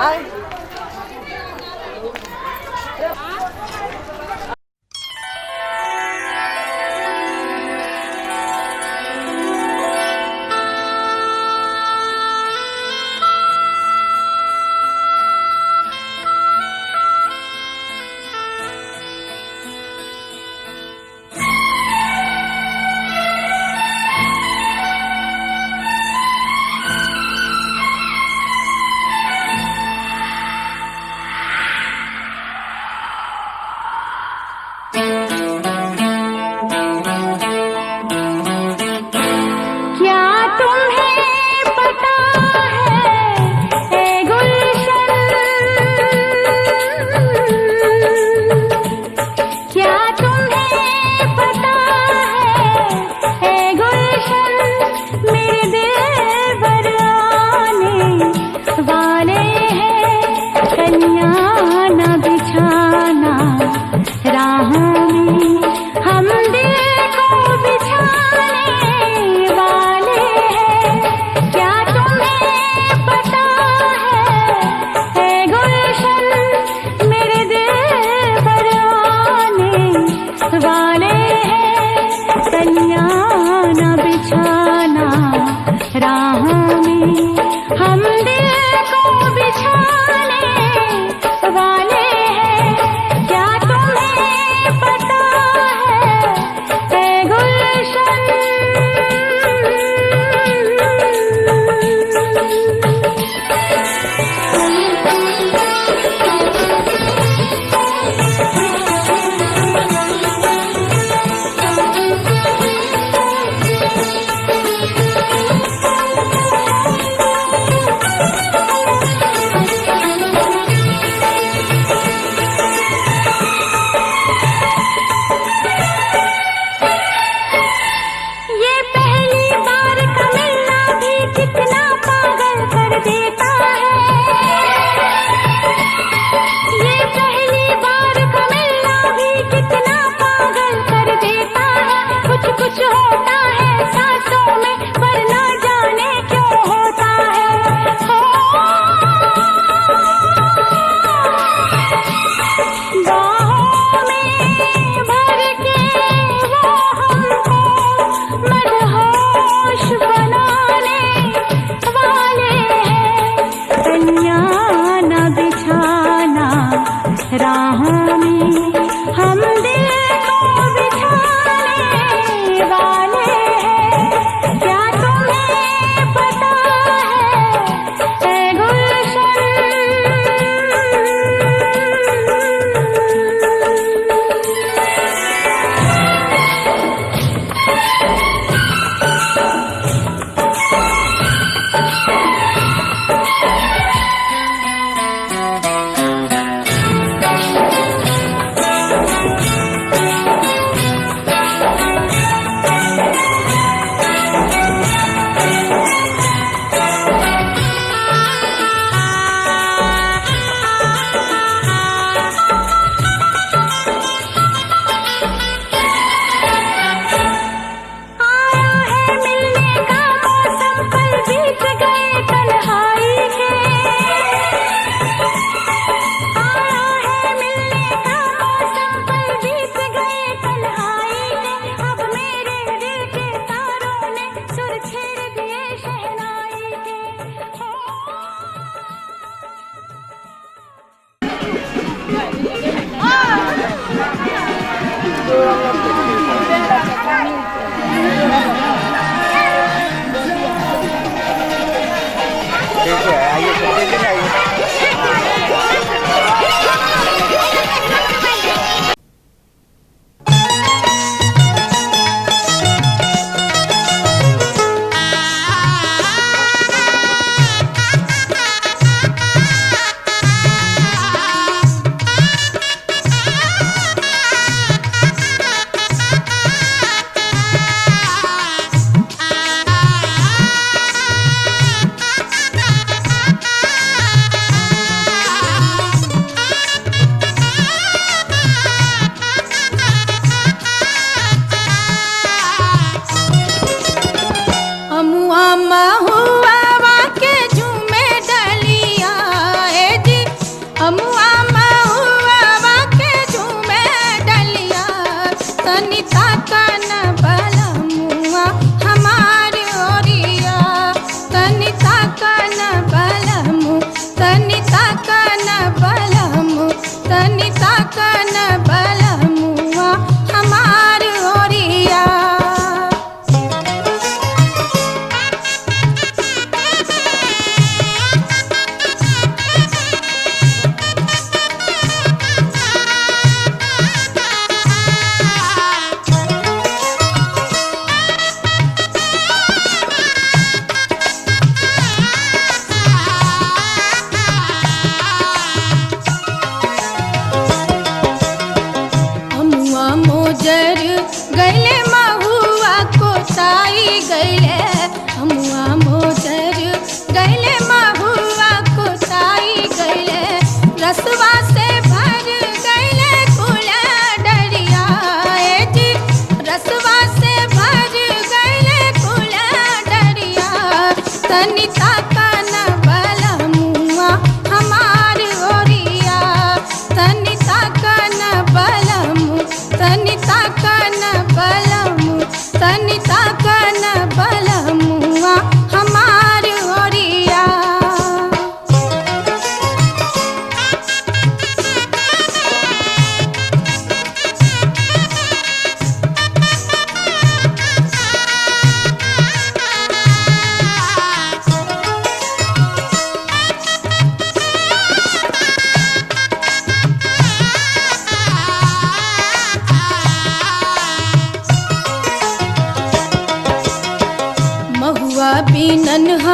Bye.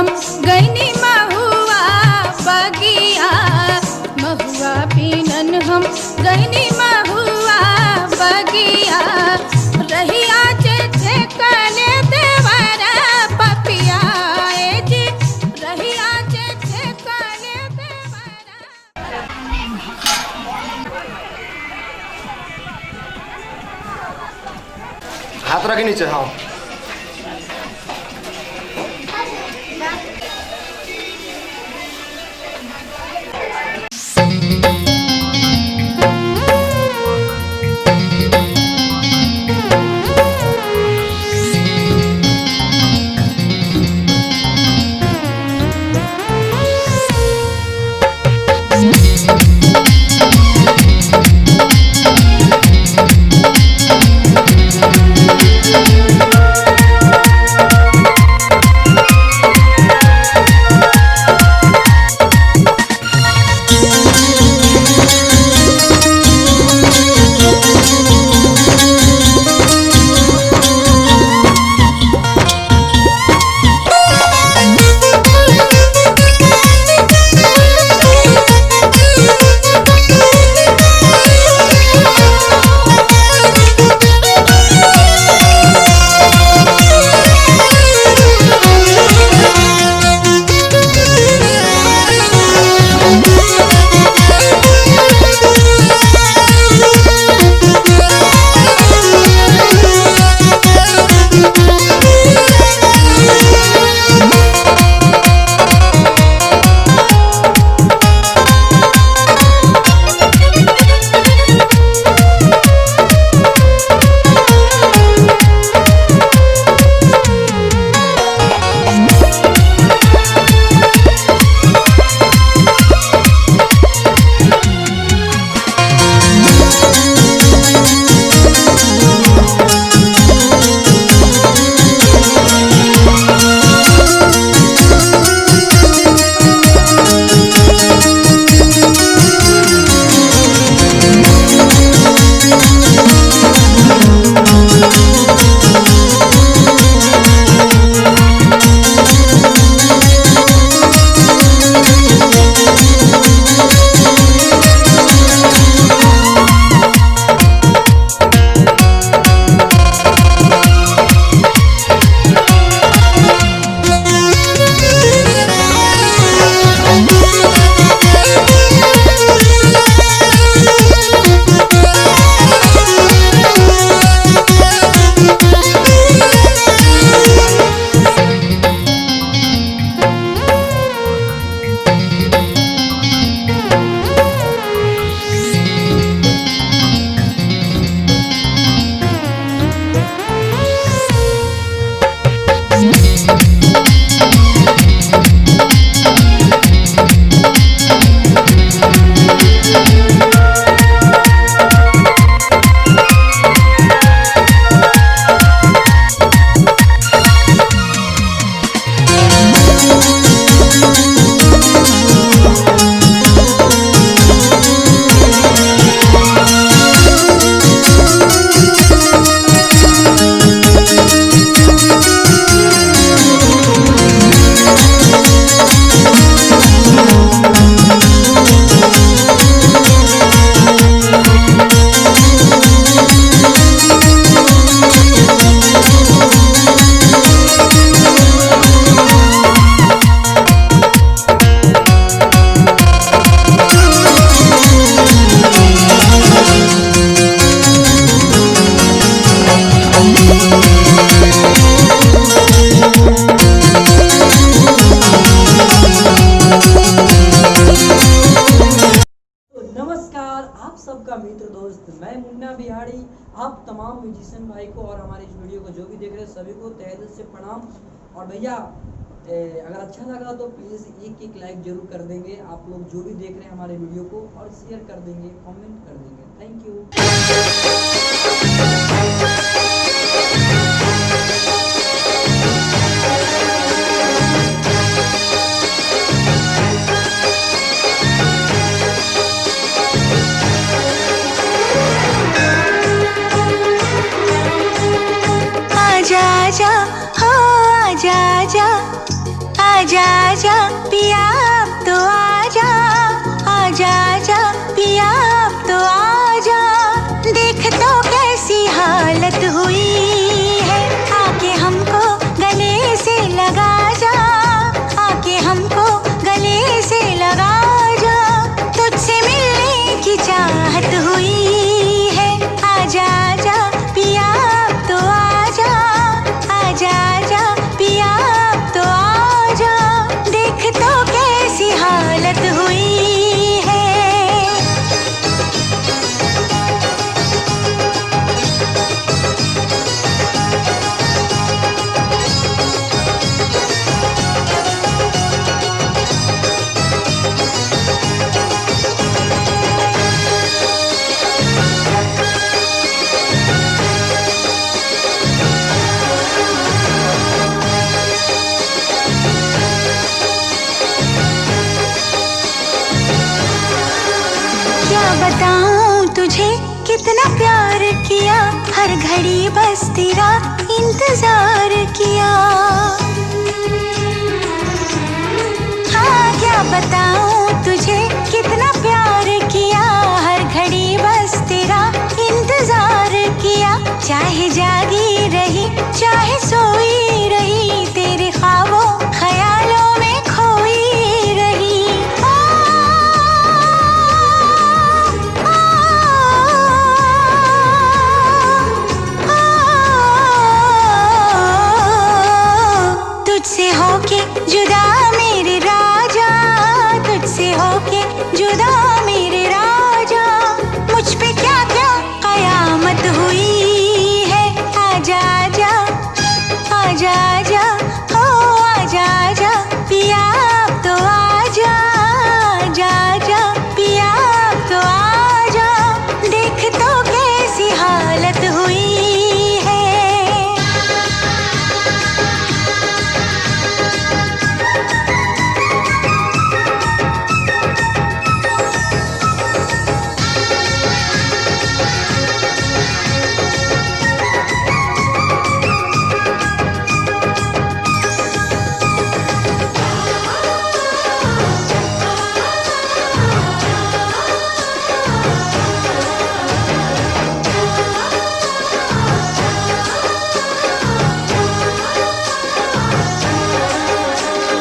हम गईनी महुआ बगिया, महुआ बिनन हम गईनी महुआ बगिया, रहिया जे कले देवरा पपिया जी, रहिया जे कले देवरा। हाथ रखे नीचे। हाँ सबका मित्र दोस्त मैं मुन्ना बिहारी, आप तमाम म्यूजिशियन भाई को और हमारे इस वीडियो को जो भी देख रहे हैं सभी को तहे दिल से प्रणाम। और भैया अगर अच्छा लगा तो प्लीज़ एक लाइक जरूर कर देंगे आप लोग जो भी देख रहे हैं हमारे वीडियो को, और शेयर कर देंगे, कमेंट कर देंगे। Thank you. आजा आजा, हो आजा आजा, आजा आजा पिया अब तो आजा, आजा आजा पिया अब तो आजा। देख तो कैसी हालत हुई है, आके हमको गले से लगा जा, आके हमको गले से लगा जा। तुझसे मिलने की चाहत हुई है, आजा आजा पिया अब तो आजा, आजा आजा पिया अब तो आजा। देख तो कैसी हालत हुई है। क्या बताऊं तुझे कितना प्यार किया, हर घड़ी बस तेरा इंतजार किया। हाँ क्या बताऊं तुझे कितना प्यार किया, हर घड़ी बस तेरा इंतजार किया। चाहे जागी रही चाहे सोई रही, तेरे ख्वाबों ख्यालों में खोई रही। तुझसे होके जुदा मेरे राजा, तुझसे होके जुदा मेरे राजा। मुझ पे क्या क्या कयामत हुई है, आजा आजा आजा आजा हो आजा आजा पिया अब तो आजा, आजा आजा पिया अब तो आजा। देख तो कैसी हालत हुई है।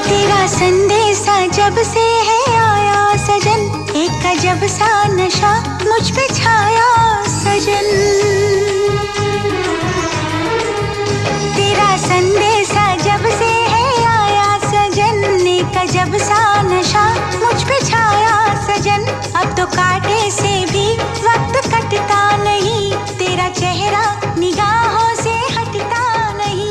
तेरा संदेशा जब से है आया सजन, एक अजब सा नशा मुझ पे छाया सजन। तेरा संदेशा जब से है आया सजन, एक अजब सा नशा मुझ पे छाया सजन। अब तो कांटे से भी वक्त कटता नहीं, तेरा चेहरा निगाहों से हटता नहीं।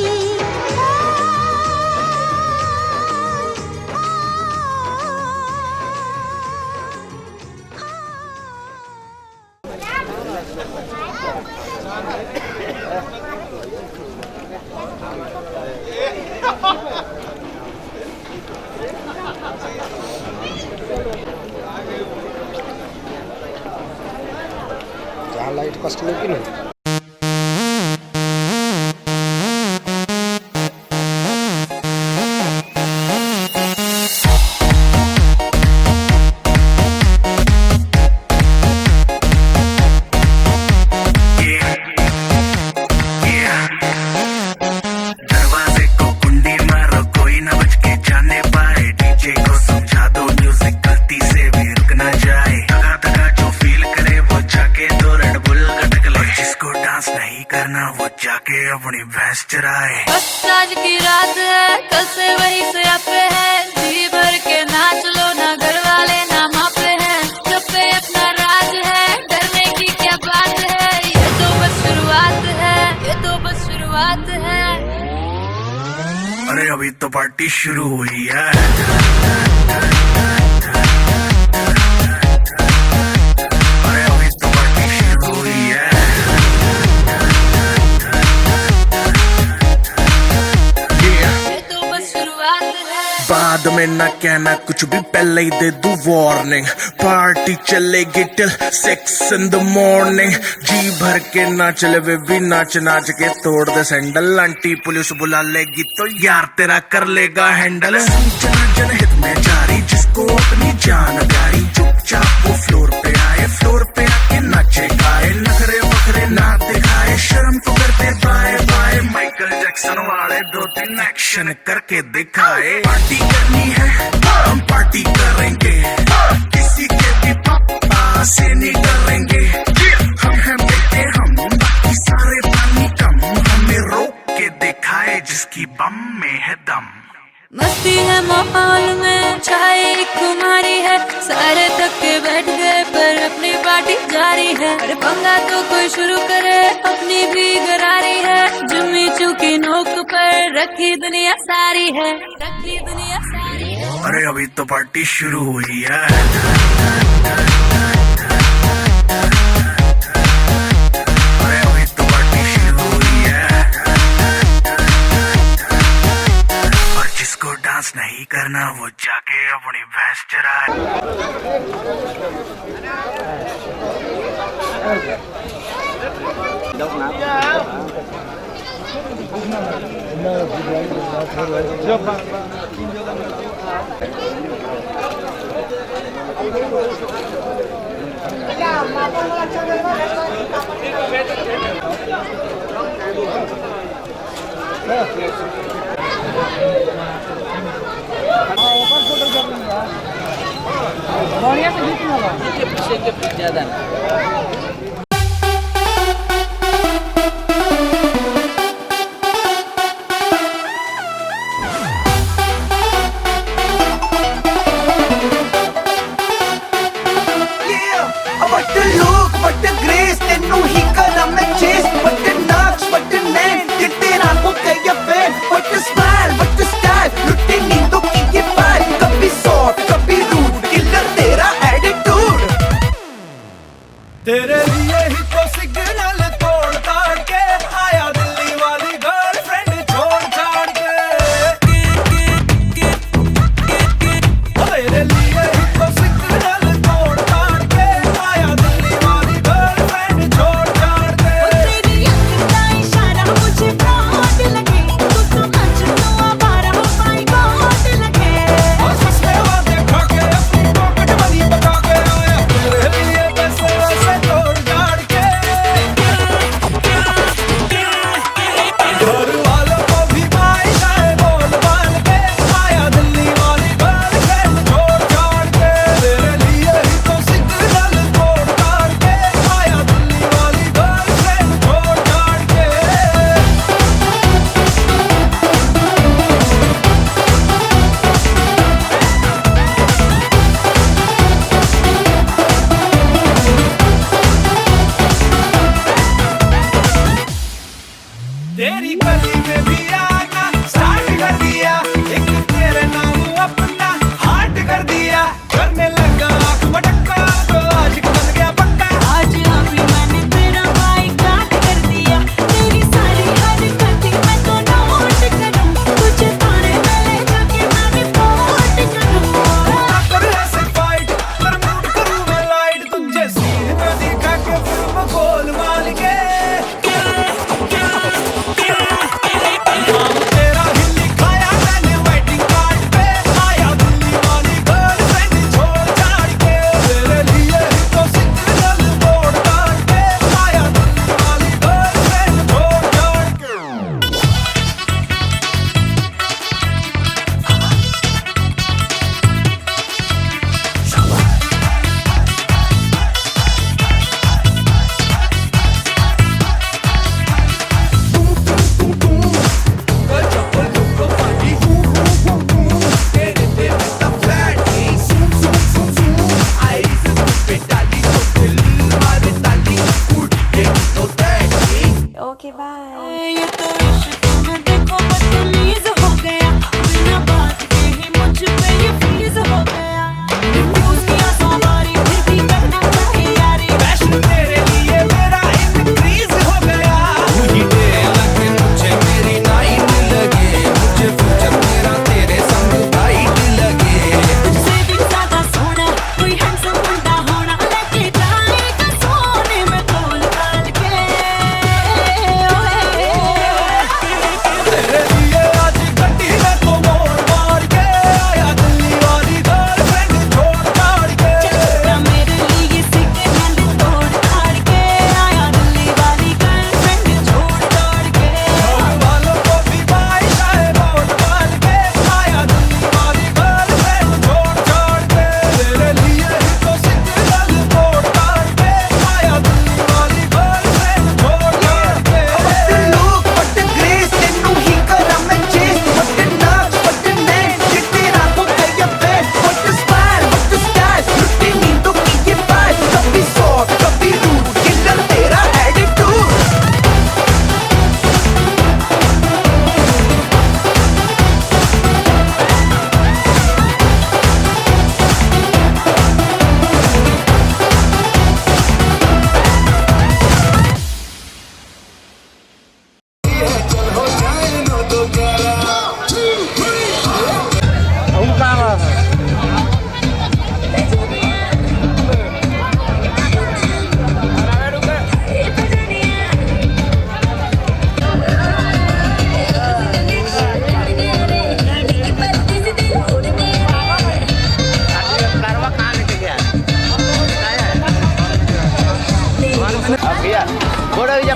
जहाँ लाइट कष्ट की नहीं। दरवाजे को कुंडी मारो कोई ना बच के जाने पाए, डीजे को समझा दो म्यूजिक गलती से भी रुक ना जाए। धगा धगा जो फील करे वो जाके दो रेड बुल गटक ले, जिसको डांस नहीं करना वो जाके अपनी भैंस चराए। बस आज की रात है, कल से वही से आपे है, जी भर के नाच लो ना घर वाले ना मापे हैं। जब पे अपना राज है, डरने की क्या बात है, ये तो बस शुरुआत है, ये तो बस शुरुआत है। अरे अभी तो पार्टी शुरू हुई है। अरे अभी तो पार्टी शुरू हुई है। ये तो बस शुरुआत है। बाद में ना कहना कुछ भी, पहले ही दे दूं वार्निंग। पार्टी चलेगी टिल 6 in the morning। जी भर के नाच ले वे भी, नाच नाच के तोड़ दे सैंडल। आंटी पुलिस बुला लेगी तो यार तेरा कर लेगा हैंडल। सूचना जनहित में जारी, जिसको अपनी जान प्यारी, चुपचाप वो फ्लोर पे आए, फ्लोर पे आके नाचे गाए। नखरे वखरे ना दिखाए, शर्म तो करते बाय बाय। माइकल जैक्सन वाले 2-3 एक्शन करके दिखाए। पार्टी करनी है हम पार्टी करेंगे, किसी के भी पापा से नहीं डरेंगे। हम हैं बेटे हम, बाकी सारे पानी कम। हमें रोक के दिखाए जिसकी बम में है दम। मस्ती है माहौल में छाई एक कुमारी है, सारे थक के बैठ गए पर अपनी पार्टी जारी है। अरे पंगा तो कोई शुरू करे, अपनी भी गरारी है। जुम्मी चूकी नोक पर रखी दुनिया सारी है, रखी दुनिया सारी है। अरे अभी तो पार्टी शुरू हुई है। अरे अभी तो पार्टी शुरू हुई है। और जिसको डांस नहीं करना वो जाके अपनी भैंस चराए। What the look, what the grace, तेनू ही करा मैं chase, what the naks, what the name, ये तेरा हो गया fan, what the smile, what the style, लुटे नींदों की ये पाल, कभी soft, कभी rude, killer तेरा attitude। तेरे लिए ही तो सिग्नल तोड़ ताड़ के आया दिल्ली वाली गर्लफ्रेंड छोड़ छाड़ के। तेरे लिए ही तो सिग्नल तोड़ ताड़ के आया दिल्ली वाली गर्लफ्रेंड छोड़ छाड़ के। तेरी अखीं दा इशारा मुझे बहुत लगे, तू तो मजनू आवारा माय गॉड लगे। और सस्ते वादे खा के अपनी पॉकेट मनी बचा के आया, तेरे लिए पैसे वैसे तोड़ छाड़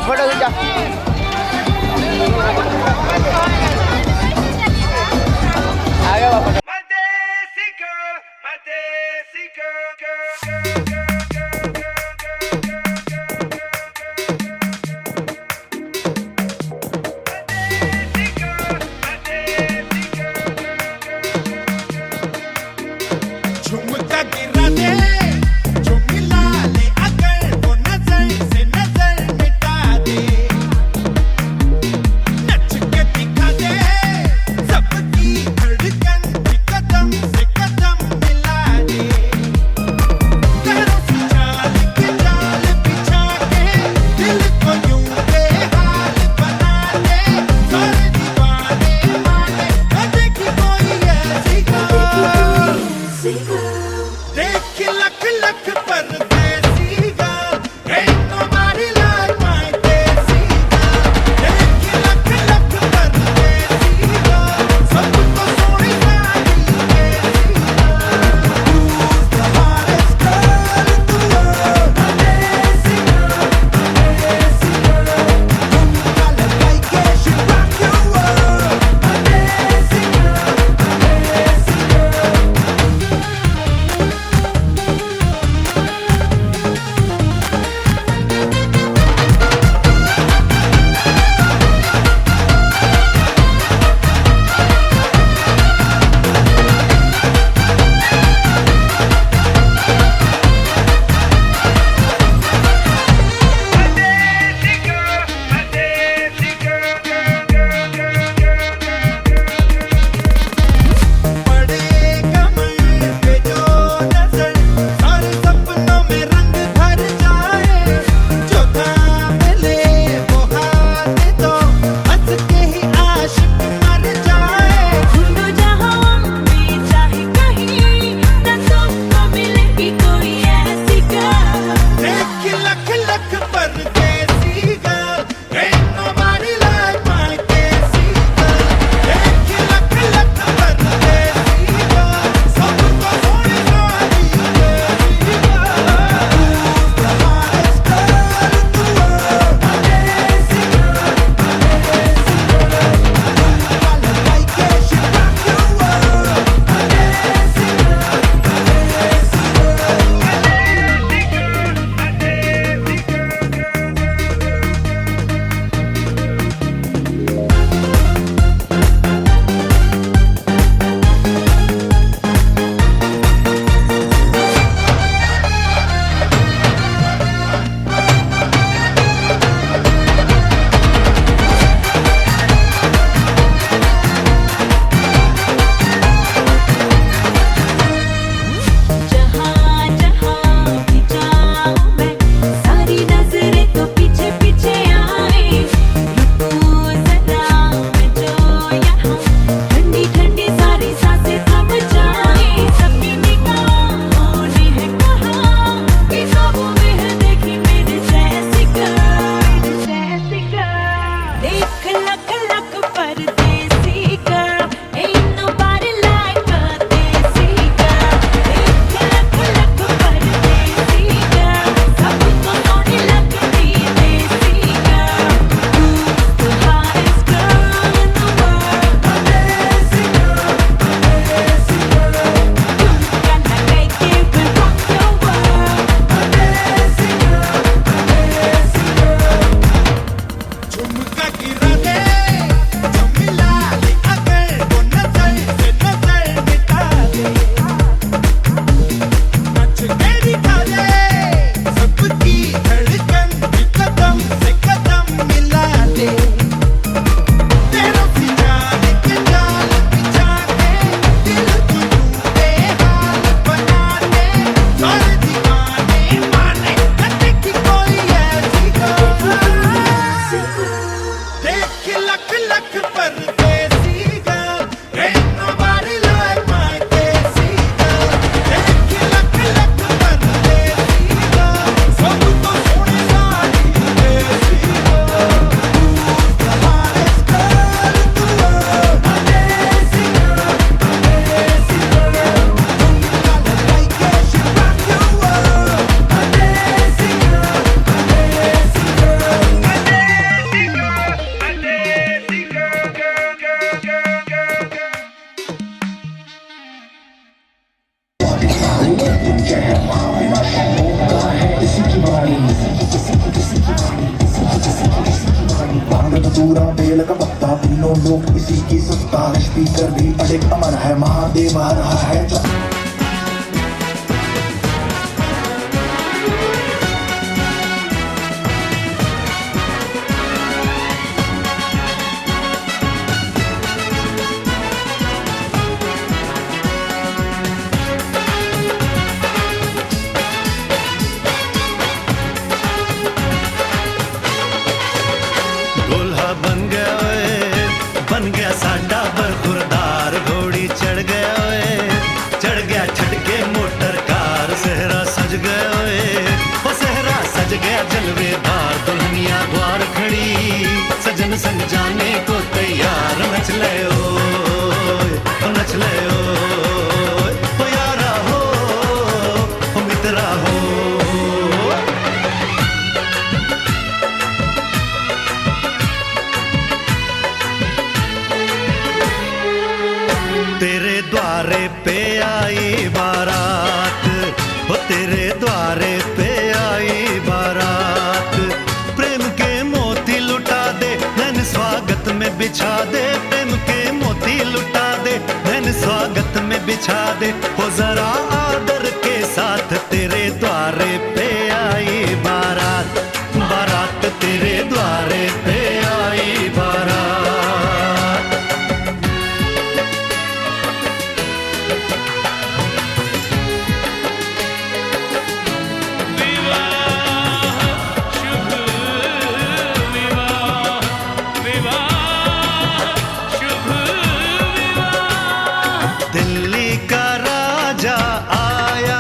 फोटो खींचा। आगे वापस। झुमका गिरा दे जो मिला ले अगर वो नजर से नजर मिटा दे नच के दिखा दे सबकी धड़कन की कदम से कदम मिला दे पैरों से चाल के जाल बिछा के दिल को यूं बेहाल बना दे सारे दीवाने माने न देखी कोई ऐसी देख लख लख परदेसी girl, ain't nobody like my देसी girl. देख लख लख परदेसी girl, सबको सोनी सारी देसी girl. Who's the hottest girl in the world? देसी girl, देसी girl. झुमका लगाई के she rock your world. देसी girl, देसी girl. जेल का पत्ता, तीनों लोग इसी की सत्ता, स्पीकर भी अड़िग अमर है, महादेव आ रहा है। बन गया साडा बरखुरदार, घोड़ी चढ़ गया ओए, चढ़ गया छटके मोटर कार, सहरा सज गया ओए, ओ सहरा सज गया जलवेदार, दुल्हनिया द्वार खड़ी, सजन संग जाने को तैयार, नच ले ओए, ओ नच ले ओए, ओ यारा हो, ओ मित्रा हो। तेरे द्वारे पे आई बारात, हो तेरे द्वारे पे आई बारात, प्रेम के मोती लुटा दे नैन स्वागत में बिछा दे, प्रेम के मोती लुटा दे नैन स्वागत में बिछा दे, हो जरा आदर के साथ तेरे द्वारे पे आई बारात, बारात तेरे द्वारे पे आई बारात। दिल्ली का राजा आया,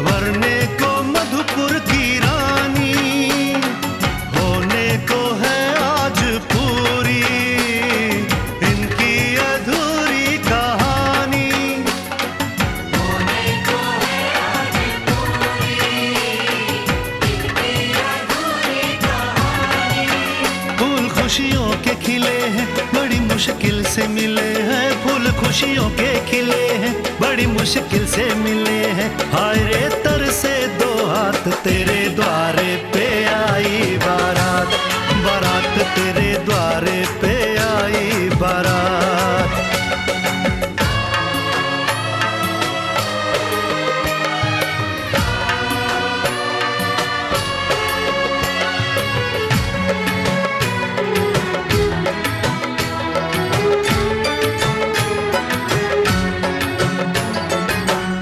वरने को मधुपुर की रानी, होने को है आज पूरी इनकी अधूरी कहानी, होने को है आज पूरी इनकी अधूरी कहानी। फूल खुशियों के खिले हैं, बड़ी मुश्किल से मिले हैं, फूल खुशियों के खिले हैं, बड़ी मुश्किल से मिले हैं, हाय रे तर से दो हाथ, तेरे द्वारे पे आई बारात, बारात तेरे द्वारे पे आई बारात।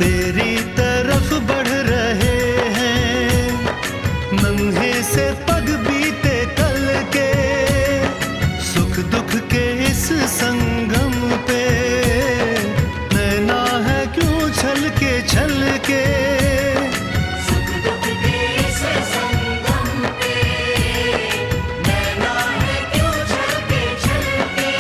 तेरी तरफ बढ़ रहे हैं नन्हे से पग बीते कल के, सुख दुख के इस संगम पे नैना है क्यों छल के, सुख दुख के इस संगम पे नैना है क्यों छल के,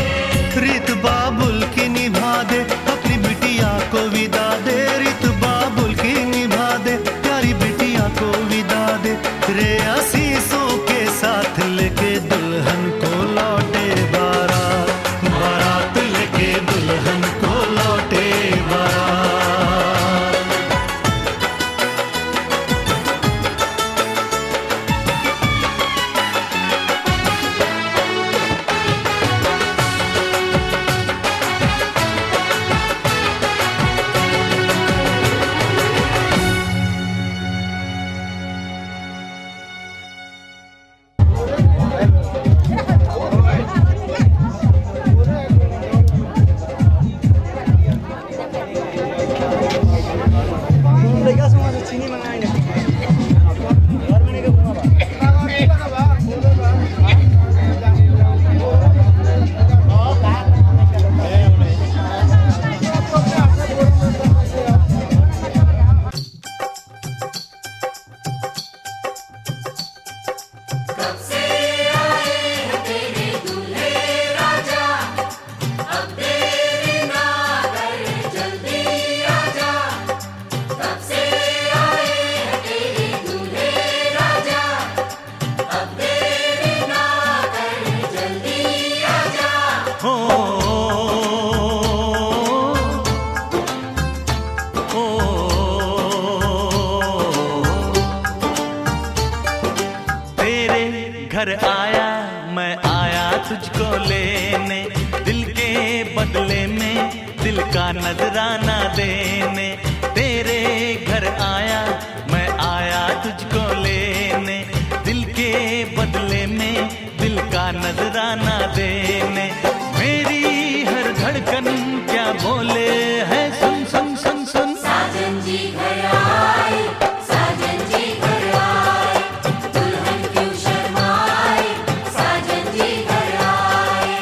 रीत बाबुल की निभा दे अपनी बिटिया को विदा दे, रीत बाबुल की निभा दे प्यारी बिटिया को विदा दे, रे आशीषों के साथ लेके दुल्हन को लौटे बारात, बारात लेके दुल्हन को लौटे बारात। घर आया मैं आया तुझको लेने, दिल के बदले में दिल का नजराना देने। तेरे घर आया मैं आया तुझको लेने, दिल के बदले में दिल का नजराना देने। मेरी हर धड़कन क्या बोले है सुन सुन सुन सुन। साजन जी घर आए, साजन जी घर आए, दुल्हन क्यों शर्माए, साजन जी घर आए।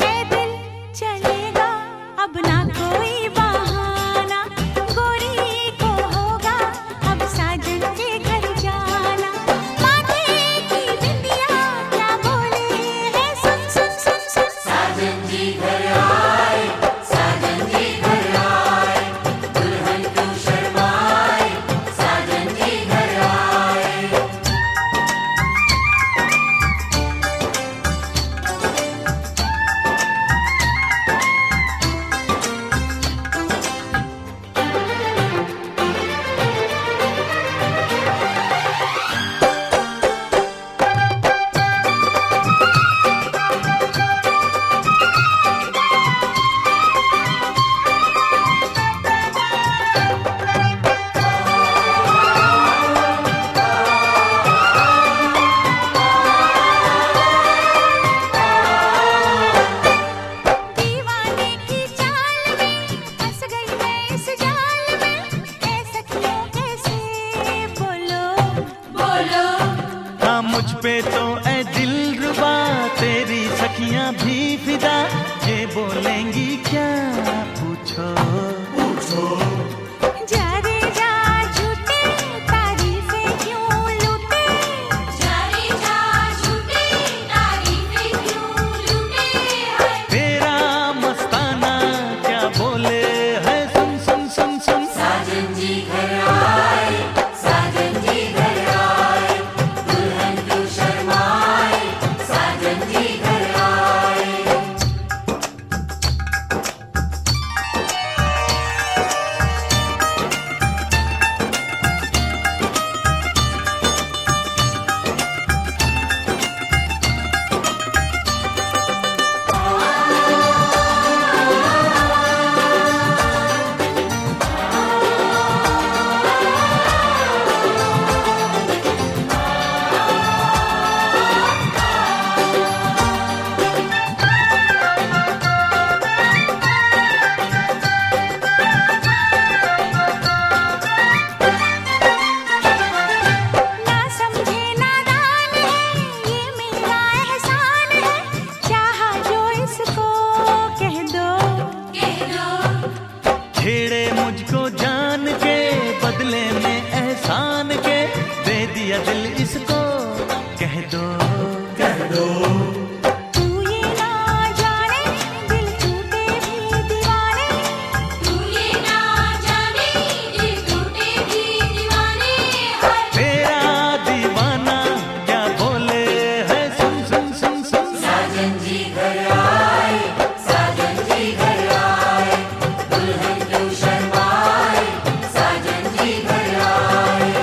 ऐ दिल चलेगा अब ना कोई बहाना, गोरी को होगा अब साजन के घर जाना। माथे की बिंदिया क्या बोले है सुन सुन सुन सुन। साजन जी घर आए, साजन जी घर आए, दुल्हन क्यों शर्माए, साजन जी घर आए। दीवाने की चाल में फंस गई मैं इस जाल में, ऐ सखियों कैसे बोलो बोलो हाँ मुझ पे तो ऐ दिलरुबा तेरी सखियां भी फिदा, ये बोलेंगी क्या पूछो। जा रे जा झूठे तारीफें क्यों लूटे, जारी जा झूठी तारीफें क्यों लूटे हैं। तेरा मस्ताना क्या बोले है सुन सुन सुन सुन। साजन जी घर आए, साजन जी घर आए, दुल्हन क्यों शर्माए, साजन जी घर आए। ना समझे नादान है ये मेरा एहसान है, चाहा जो इसको कह दो। कह दो छेड़े मुझको जान के बदले में एहसान के, दे दिया दिल इसको कह दो। तू ये ना जाने दिल टूटे भी दीवाने, तू ये ना जाने दिल टूटे भी दीवाने हैं। तेरा दीवाना क्या बोले है सुन सुन सुन सुन। साजन जी घर आए, साजन जी घर आए, दुल्हन क्यों शर्माए, साजन जी घर आए।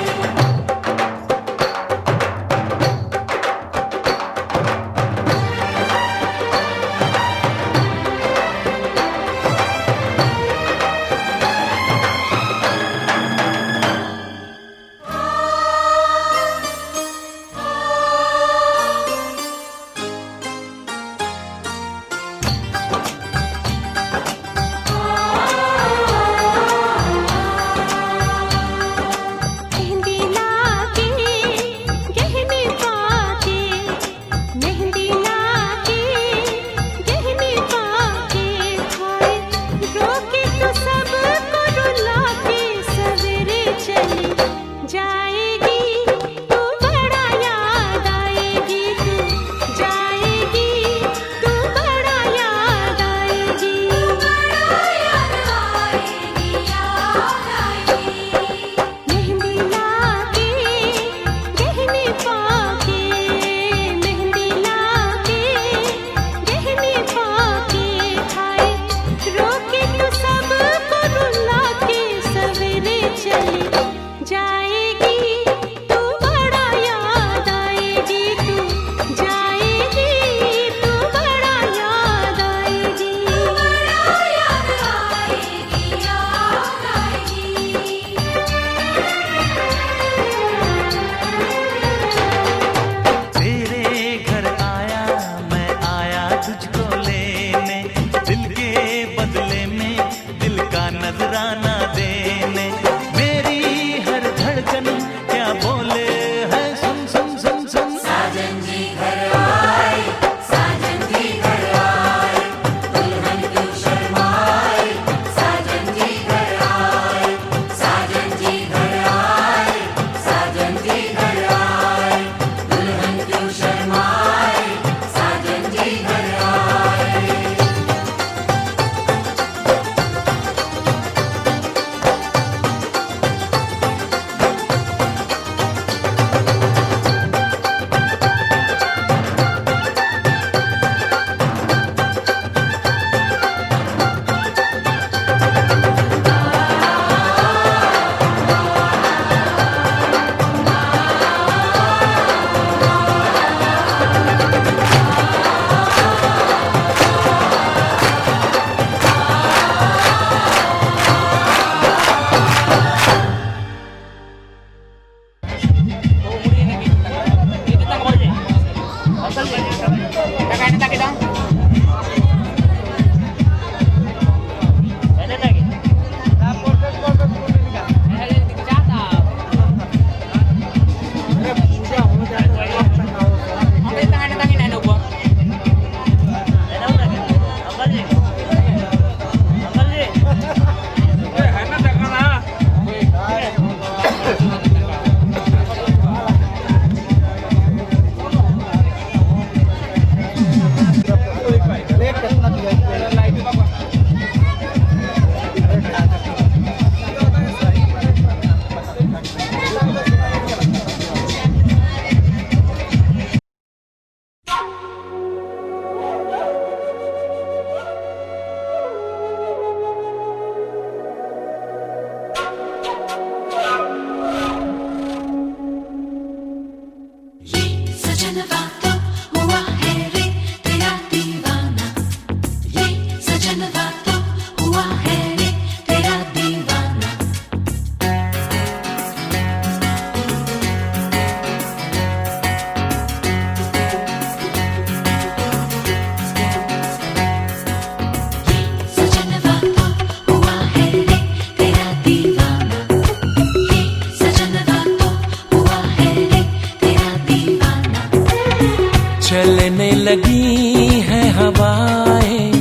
चलने लगी है हवाएं,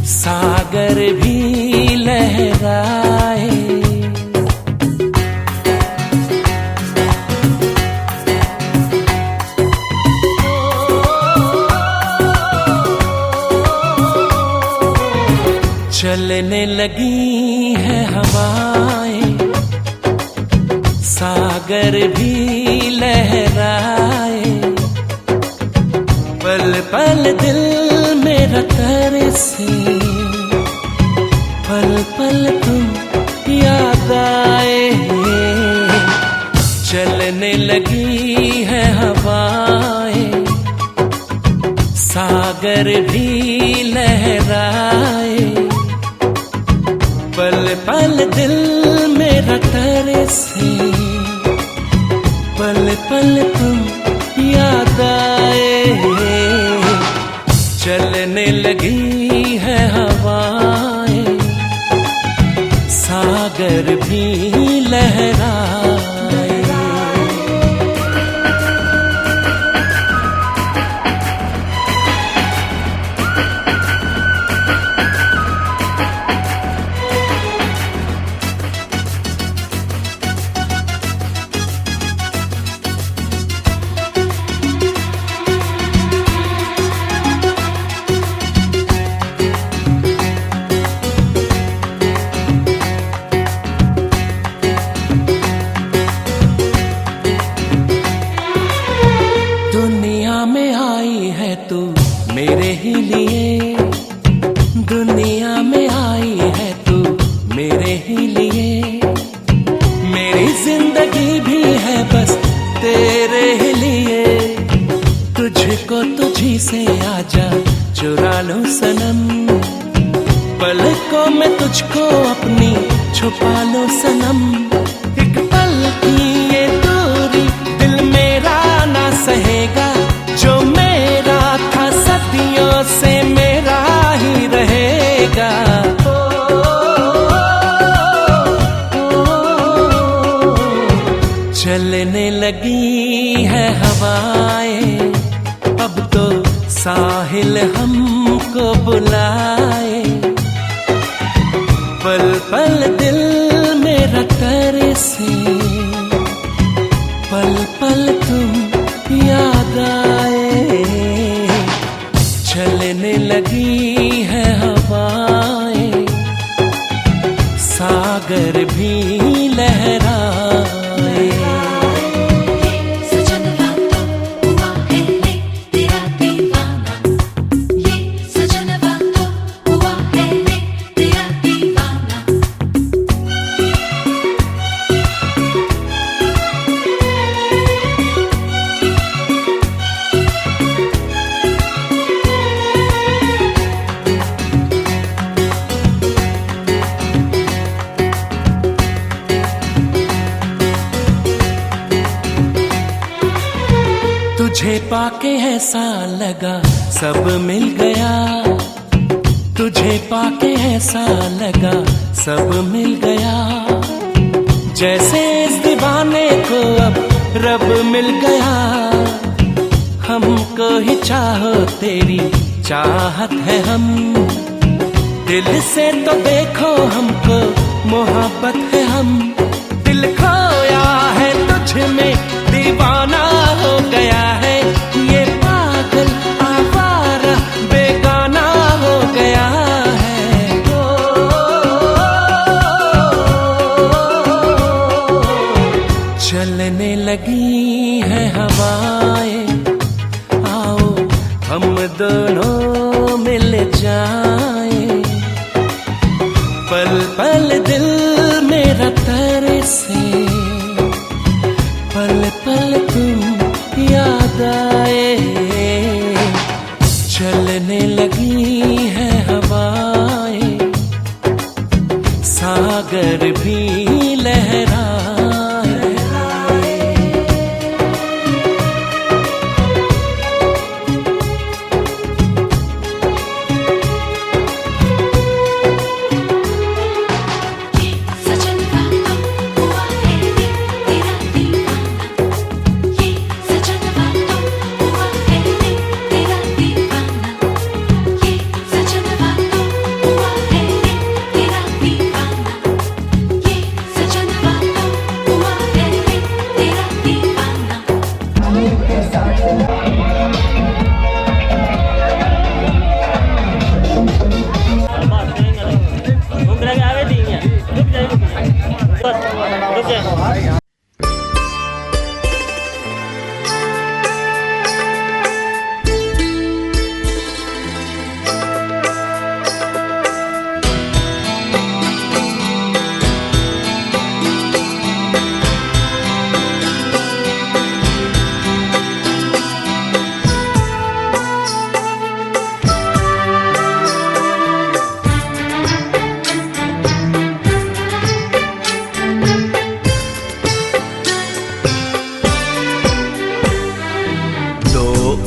सागर भी लहराए। चलने लगी है हवाएं, सागर भी लहराए। पल पल दिल मेरा तरसे, पल पल तुम याद आए। चलने लगी है हवाएं, सागर भी लहराए। पल पल दिल मेरा तरसे, पल पल तुम याद आए। चलने लगी है हवाएं, सागर भी लहराए। दुनिया में आई है तू मेरे ही लिए, दुनिया में आई है तू मेरे ही लिए। मेरी जिंदगी भी है बस तेरे ही लिए। तुझको तुझी से आजा चुरा लूं सनम, पलकों में तुझको अपनी छुपा लो सनम। एक पल की ये दूरी दिल मेरा ना सहेगा, जो मेरा था सदियों से मेरा ही रहेगा। चलने लगी है हवाएं, अब तो साहिल हमको बुलाए। पल पल दिल मेरा तरसे, पल पल तुम याद आए। चलने लगी है हवाएं, सागर भी लहराए। तुझे पाके ऐसा लगा सब मिल गया, तुझे पाके ऐसा लगा सब मिल गया। जैसे इस दीवाने को अब रब मिल गया। हमको ही चाहो तेरी चाहत है हम, दिल से तो देखो हमको मोहब्बत है हम। दिल खोया है तुझ में दीवाना हो गया है, ये पागल आवारा बेगाना हो गया है। चलने लगी है हवाएं, दोनों मिल जाए, पल पल दिल मेरा तरसे, पल पल तुम याद आए। चलने लगी है हवाएं, सागर भी लहराए।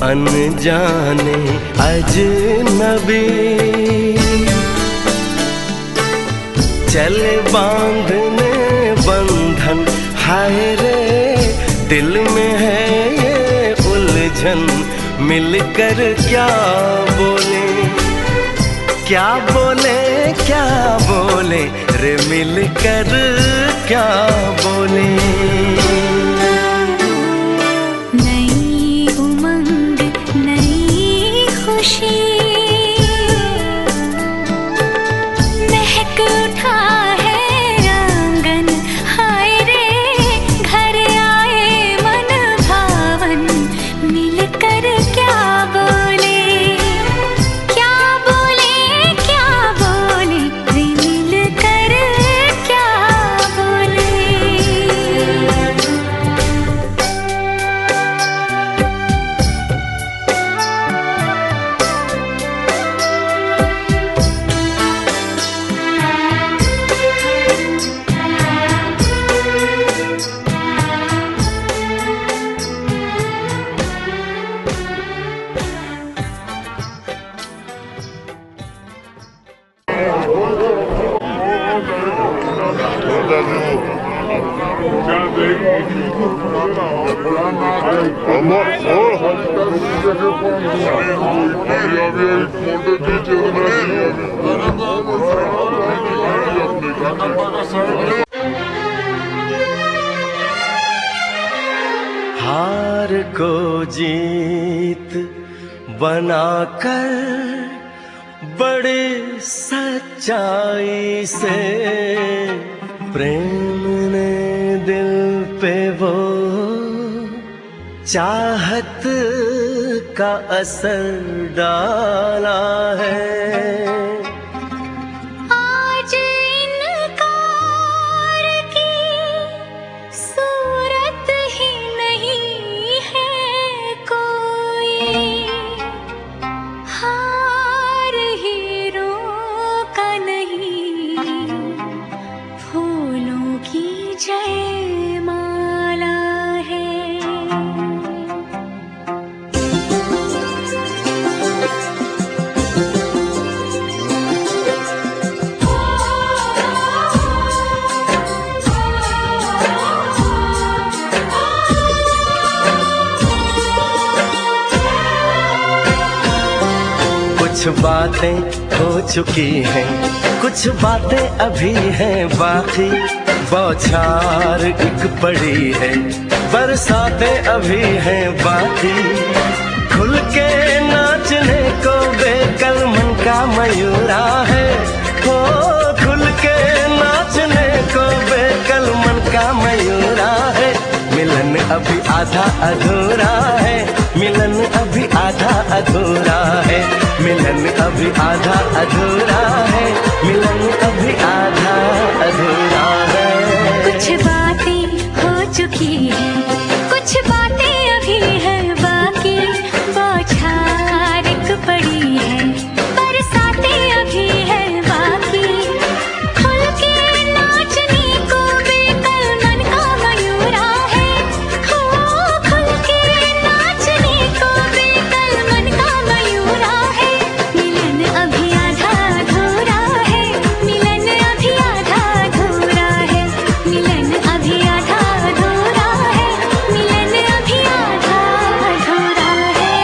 अनजाने अजनबी चले बांधने बंधन, हाय रे दिल में है ये उलझन। मिलकर क्या बोले, क्या बोले, क्या बोले रे, मिलकर क्या बोले। महक उठा है आंगन, हाय रे घर आए मन भावन। मिलकर क्या बोले, क्या बोले, क्या बोले रे, मिलकर क्या बोले। हार को जीत बनाकर बड़े सच्चाई से, प्रेम ने दिल पे वो चाहत का असर डाला है। आज इनकार की सूरत ही नहीं है कोई, हार हीरों का नहीं, फूलों की जयमाला है। कुछ बातें हो चुकी हैं, कुछ बातें अभी हैं बाकी। बौछार एक पड़ी है, बरसातें अभी हैं बाकी। खुल के नाचने को बेकल मन का मयूरा है, हो खुल के नाचने को बेकल मन का मयूरा है। मिलन अभी आधा अधूरा है, मिलन अभी आधा अधूरा है, मिलन अभी आधा अधूरा है, मिलन अभी आधा अधूरा है। कुछ बातें हो चुकी है, कुछ बातें अभी है बाकी, बौछार पड़ी है, बरसातें अभी है बाकी, खुल के नाचने को बेकल मन का मयूरा है, हो खुल के नाचने को बेकल मन का मयूरा है, मिलन अभी आधा अधूरा है, मिलन अभी आधा अधूरा है, मिलन अभी आधा अधूरा है, मिलन अभी आधा अधूरा है।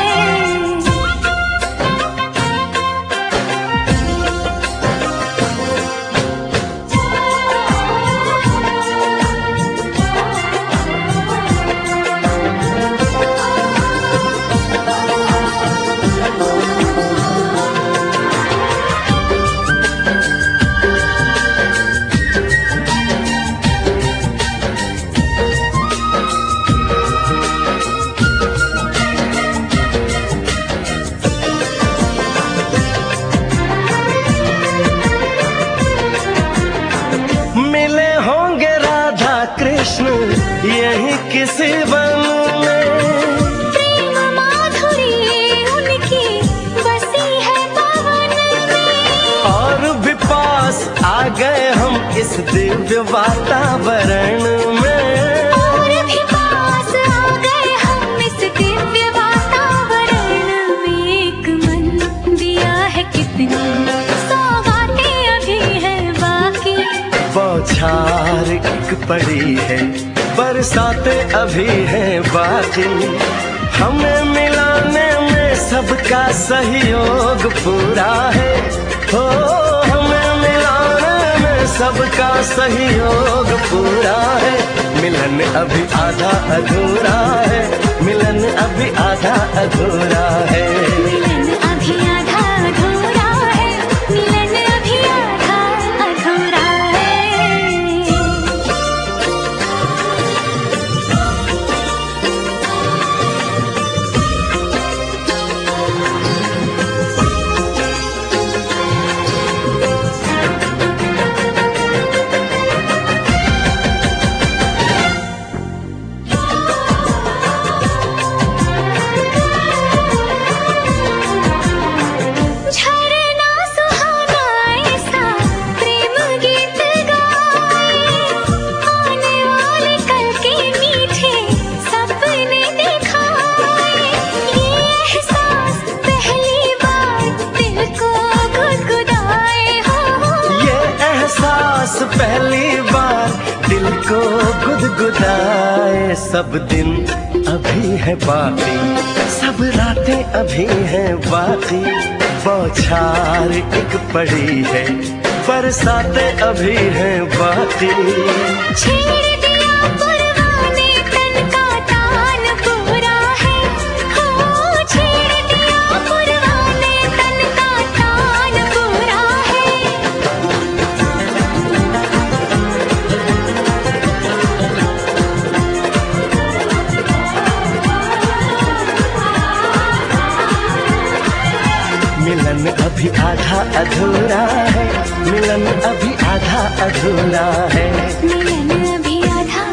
मिले होंगे राधा कृष्ण यही किसी वन में, प्रेम माधुरी उनकी बसी है पवन में, और भी पास आ गए हम इस दिव्य वातावरण में। और भी पास आ गए हम इस दिव्य वातावरण में, एक मन दिया है कितनी सौगातें अभी है बाकी, बौछार एक पड़ी है, बरसातें अभी है बाकी, हमें मिलाने में सबका सहयोग पूरा है, हो हमें मिलाने में सबका सहयोग पूरा है, मिलन अभी आधा अधूरा है, मिलन अभी आधा अधूरा है। मिलन अभी आधा अधूरा है, मिलन अभी आधा अधूरा है। झरना सुहाना ऐसा प्रेम गीत गाए, आने वाले कल के मीठे सपने दिखाए, ये एहसास पहली बार दिल को गुदगुदाए हो, ये एहसास पहली बार दिल को गुदगुदाए, सब दिन अभी है बाकी, सब रातें अभी हैं बाकी, बौछार एक पड़ी है, बरसातें अभी हैं बाकी। छेड़ दिया परवाने तन का तान पूरा है, हो छेड़ दिया परवाने तन का तान पूरा है। मिलन अभी आधा अधूरा है, मिलन अभी आधा अधूरा है। मिलन अभी आधा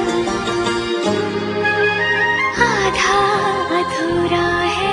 आधा अधूरा है।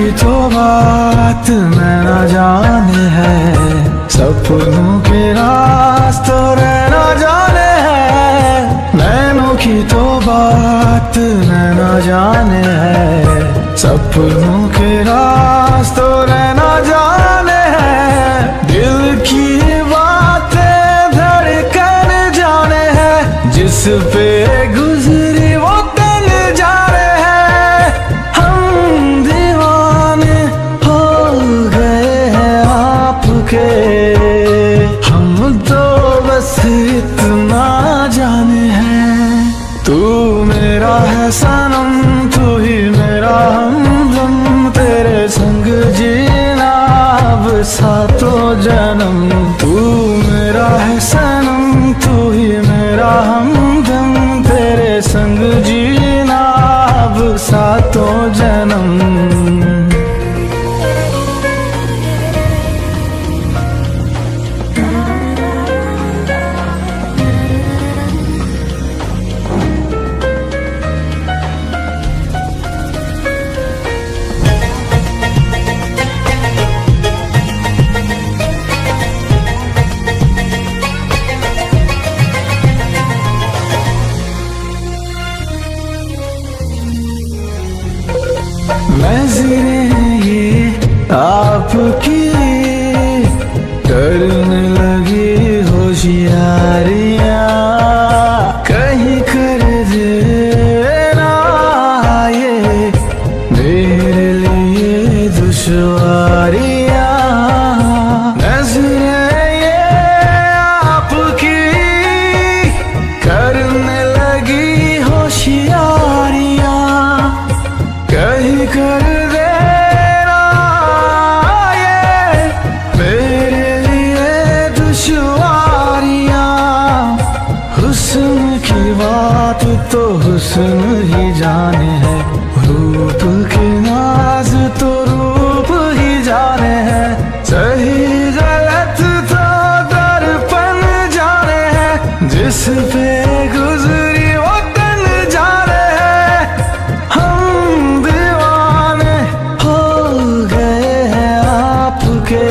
की तो बात नैना जाने है, सपनों के रास्तों रहना जाने है। नैनों की तो बात नैना जाने है, सपनों के रास्तों रहना जाने है। दिल की बातें धड़कन जाने है, जिस पे गुजरी वो तन जाने है। हम दीवाने हो गए हैं आपके, हम तो बस इतना जाने हैं। तू मेरा है सनम, तू ही मेरा हमदम, तेरे संग जीना अब सातों जन्म। तू मेरा है सनम, तू ही मेरा हमदम, तेरे संग जीना अब सातों जन्म। नजरें ये आपकी करने लगी होशियारियां, कहीं कर देना ये मेरे लिए दुश्वारियां। नजरें ये आपकी करने लगी होशियारियां, कहीं कर देना ये मेरे लिए दुश्वारियां। हुस्न की बात तो हुस्न ही जाने है, रूप के नाज तो रूप ही जाने है। सही गलत तो दर्पण जाने है, जिस पे गुजरी वो तन जाने है। हम दीवाने हो गए हैं आपके,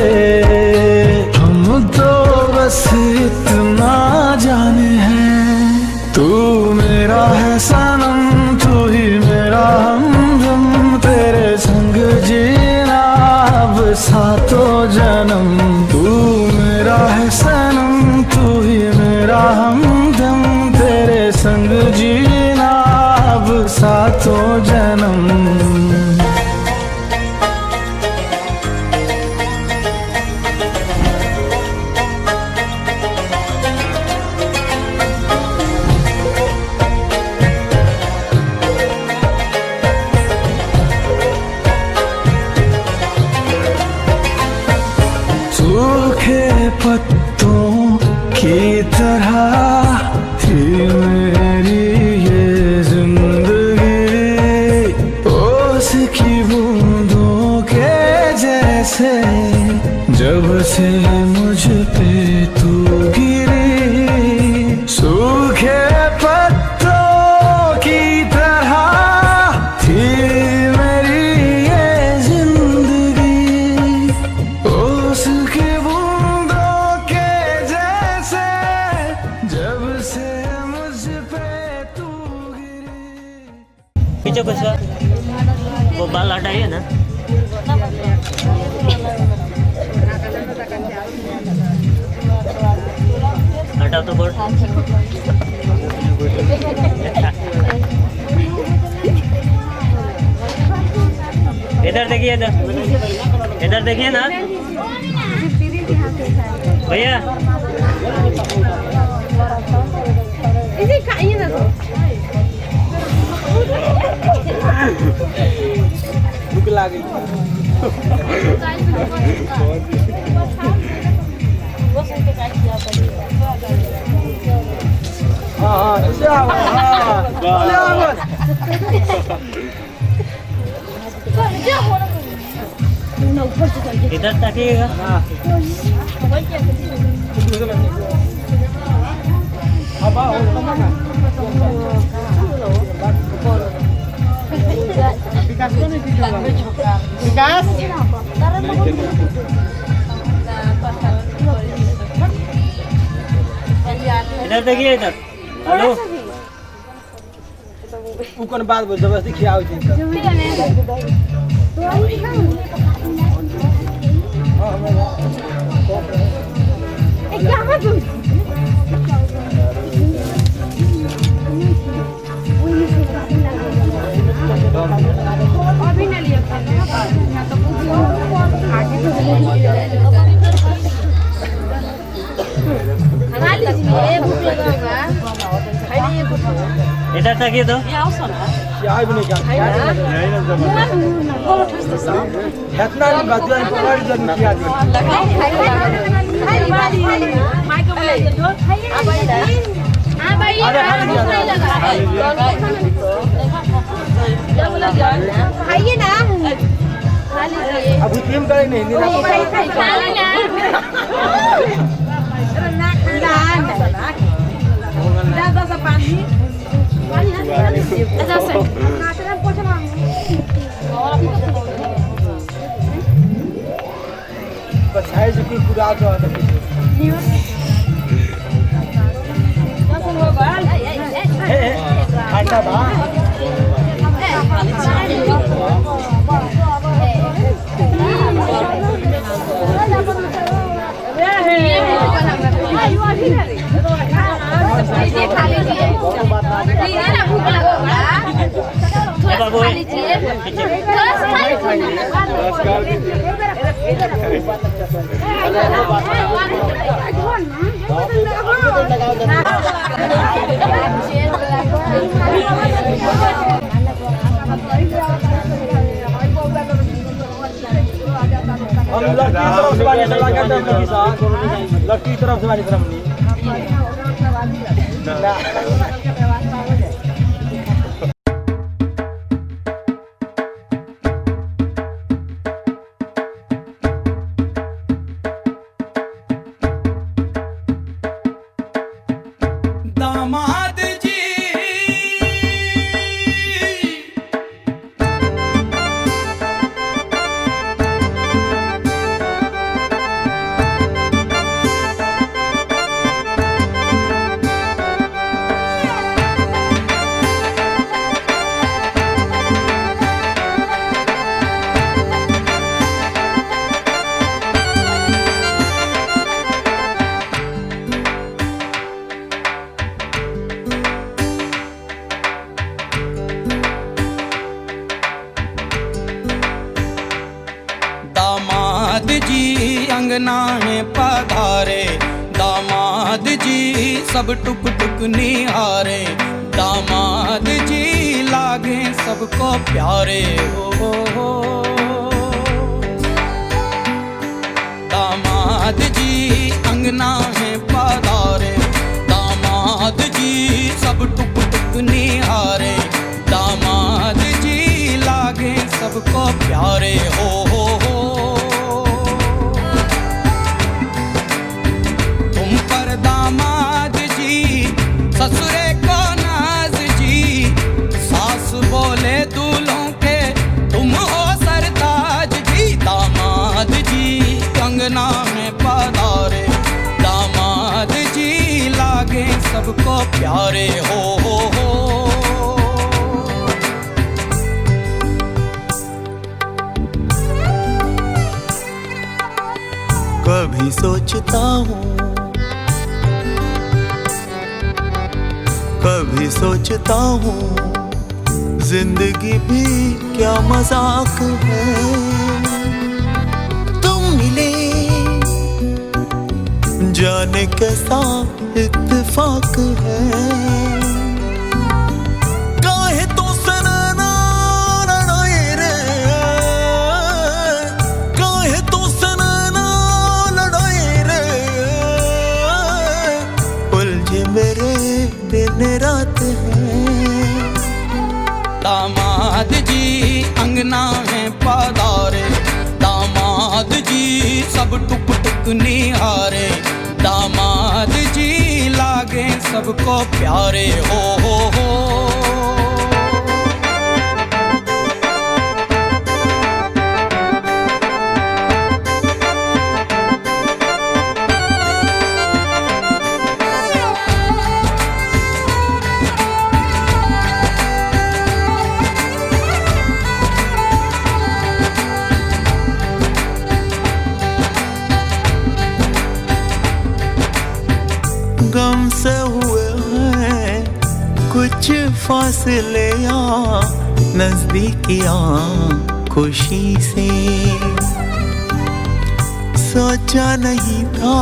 हम तो बस इतना जाने हैं। तू मेरा है सनम, तू ही मेरा हमदम, तेरे संग जीना अब सातों जन्म। तू मेरा है सनम, तू ही मेरा हमदम, तेरे संग जीना अब सातों जन्म। सूखे पत्तों की तरह थी मेरी ये जिंदगी, ओस की बूंदों के जैसे जब से मुझ पे तू गिरी। सूखे पत्तों की तरह थी मेरी ये जिंदगी, ओस की बूंदों के जैसे जब से मुझ पे तू गिरी। पीछे कुछ वो बाल हटाइए ना। हटाओ तो बोर्ड। इधर देखिए, इधर देखिए ना भैया। इसे खाइए ना तो। भूख लगी। इधर ताकिएगा। Dikasih इधर देखिए इधर। हेलो उ कोन बात बोल जबरदस्ती खियाओ छी त अभी नहीं लिया खा लीजिए, भूख लगा होगा, खाइए कुछ। इधर तकिए तो खियाओ भी नहीं क्या इतना नहीं बात है पकड़ जब खिया दो खाइए ना, खा लीजिए। अभी टीम करे नहीं बस है जो कि पूरा तो ठंडा बा खा लीजिए ना, भूख लगा होगा, थोड़ा खा लीजिए। हम लड़की तरफ से वाली तरफ नहीं दामाद जी दामाद जी अंगना है पधारे, दामाद जी सब टुक टुक निहारे, दामाद जी लागे सबको प्यारे हो। दामाद जी अंगना है पधारे, दामाद जी सब टुक टुक निहारे, दामाद जी लागे सबको प्यारे हो। तुम पर दामाद जी ससुरे को नाज जी, सास बोले दूल्हों के तुम हो सरताज जी, दामाद जी कंगना में पधारे, दामाद जी लागे सबको प्यारे हो। कभी सोचता हूँ, कभी सोचता हूँ जिंदगी भी क्या मजाक है। तुम मिले जाने कैसा इत्तेफाक है। काहे तो सनना लड़ाई रे, काहे तो सनना लड़ाई रे, उलझे मेरे दिन रात है। दामाद जी अंगना में पधारे, दामाद जी सब टुक टुक निहारे, दामाद जी लागे सबको प्यारे हो। फासले या नजदीकियां खुशी से। सोचा नहीं था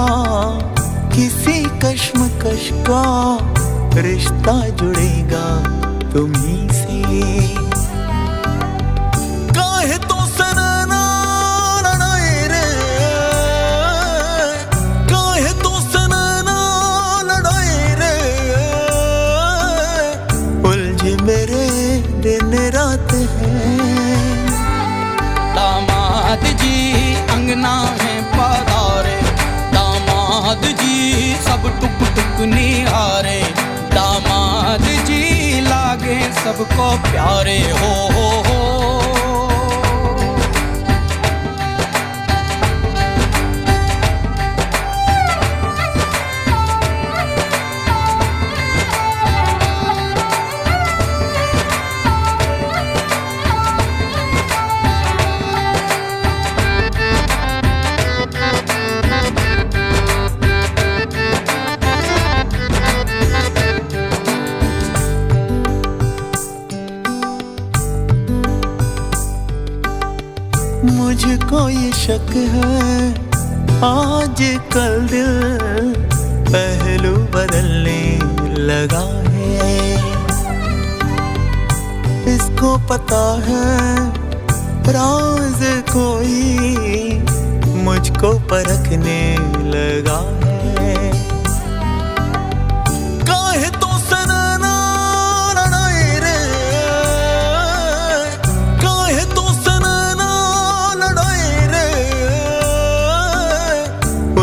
किसी कश्मकश का रिश्ता जुड़ेगा तुम्हीं से। काहे तो सनना लड़ाए रे, काहे तो सनना लड़ाए रे, उलझे मेरे दिन रात हैं। दामाद जी अंगना में पधारे, दामाद जी सब टुक टुक निहारे, दामाद जी लागे सबको प्यारे हो। मुझको ये शक है आज कल दिल पहलू बदलने लगा है। इसको पता है राज कोई मुझको परखने लगा है। काहे तो सनना लड़ाए रे, काहे तो सनना लड़ाए रे,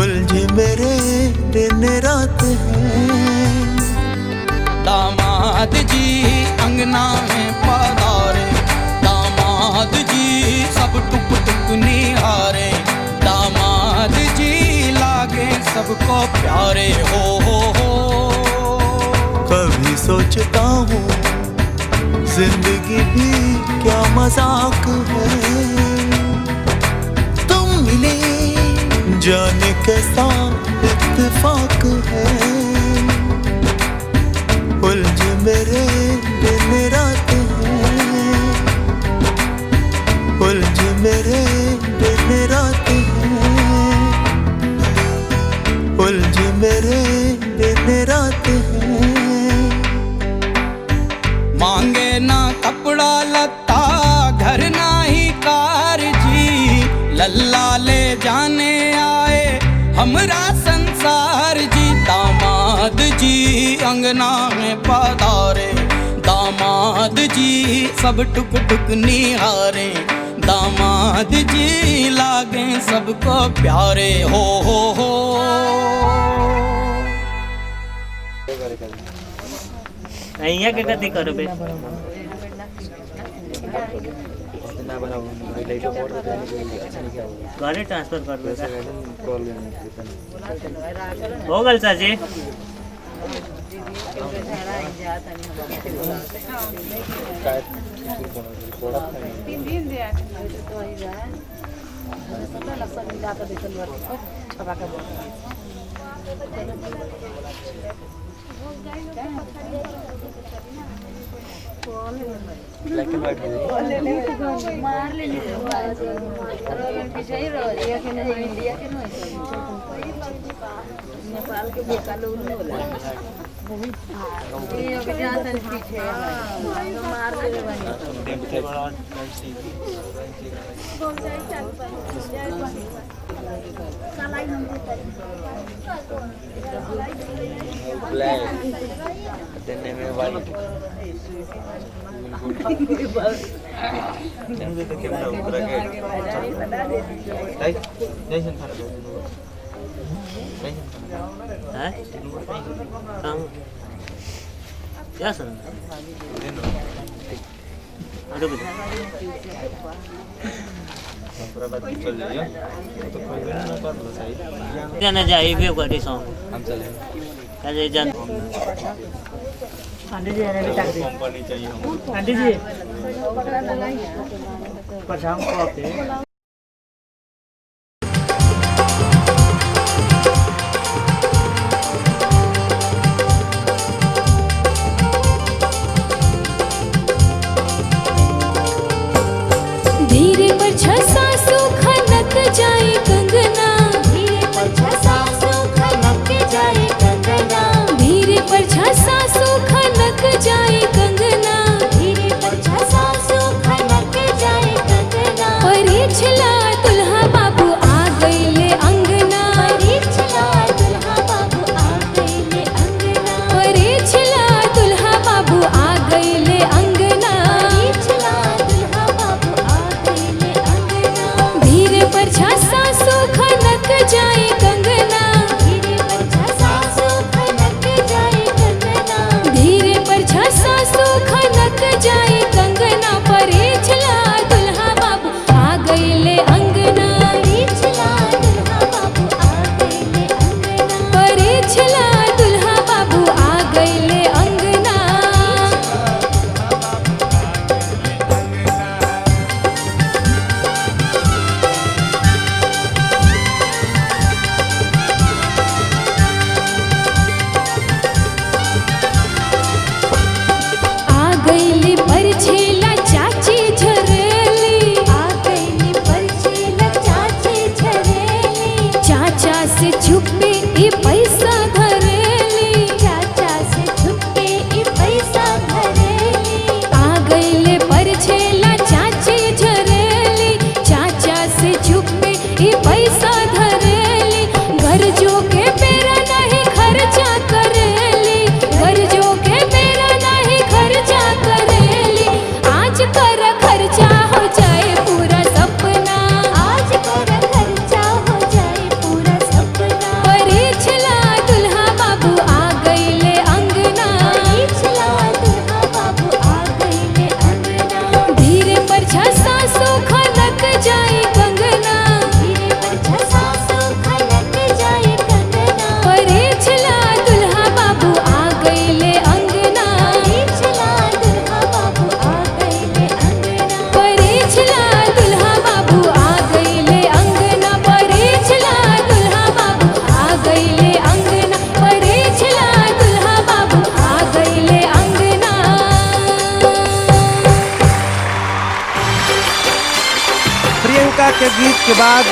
उलझे मेरे दिन रात हैं। दामाद जी अंगना में पधारे, दामाद जी सब टुक टुक निहारे, दामाद जी लागे सबको प्यारे हो। कभी सोचता हूँ जिंदगी भी क्या मजाक है। तुम मिले जाने कैसा इत्तेफाक है, उलझे मेरे दिन रात हैं, उलझे मेरे दिन रात हैं, उलझे मेरे दिन रात हैं। मांगे ना कपड़ा लत्ता घर ना ही कार जी, लल्ला ले जाने आए हमरा संसार जी। दामाद जी अंगना में पधारे, दामाद जी सब टुक टुक निहारे, दामाद जी लागे सबको प्यारे हो। અહીંયા કે કદી કરો બે ઘરે ટ્રાન્સફર कर दो हो गल साजी ब्लैक एंड व्हाइट मार ले इंडिया के नेपाल के बोका लोग नहीं होला ये अभी जाता है पीछे मार ले ब्लैक देने में white ini tuh kita udah beragam. Dai, dai sentar dulu. Dai sentar. Hah? Kang. Ya sen. Aduh betul. Berapa चल जाइए तो कोई दिन ना कर लो सही जाना जाए भी गाड़ी सो हम चले अरे जान आंटी जी ने भी तक दी कंपनी चाहिए हमको आंटी जी पछाम को आपके प्रिया के गीत के बाद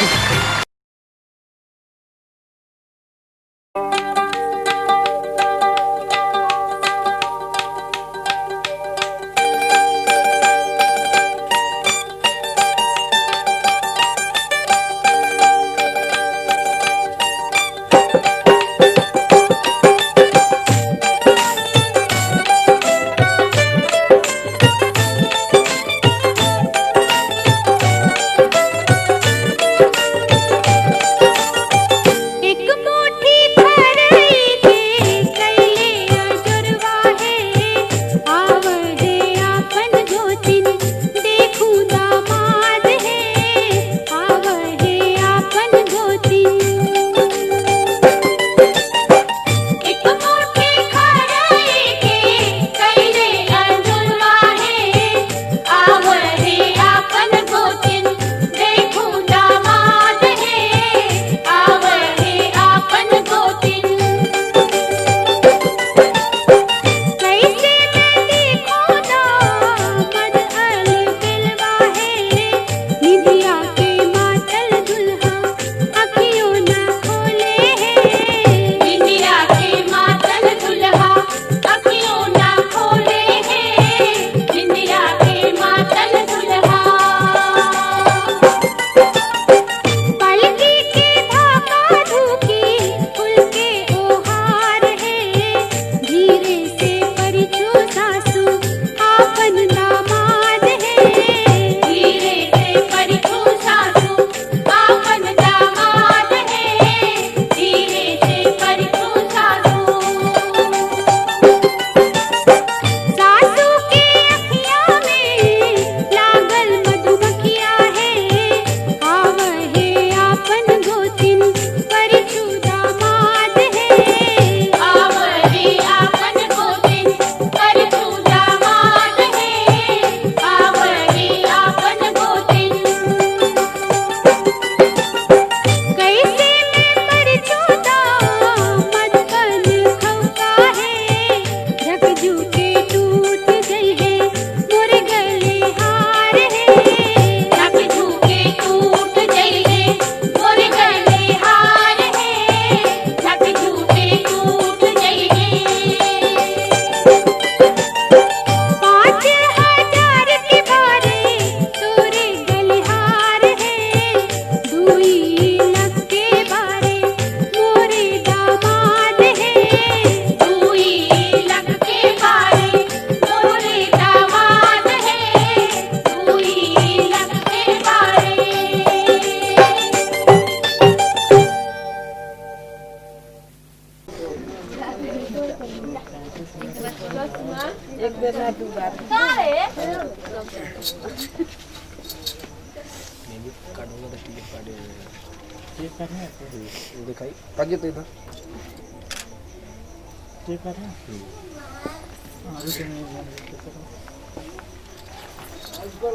दिखाई आगे तो इधर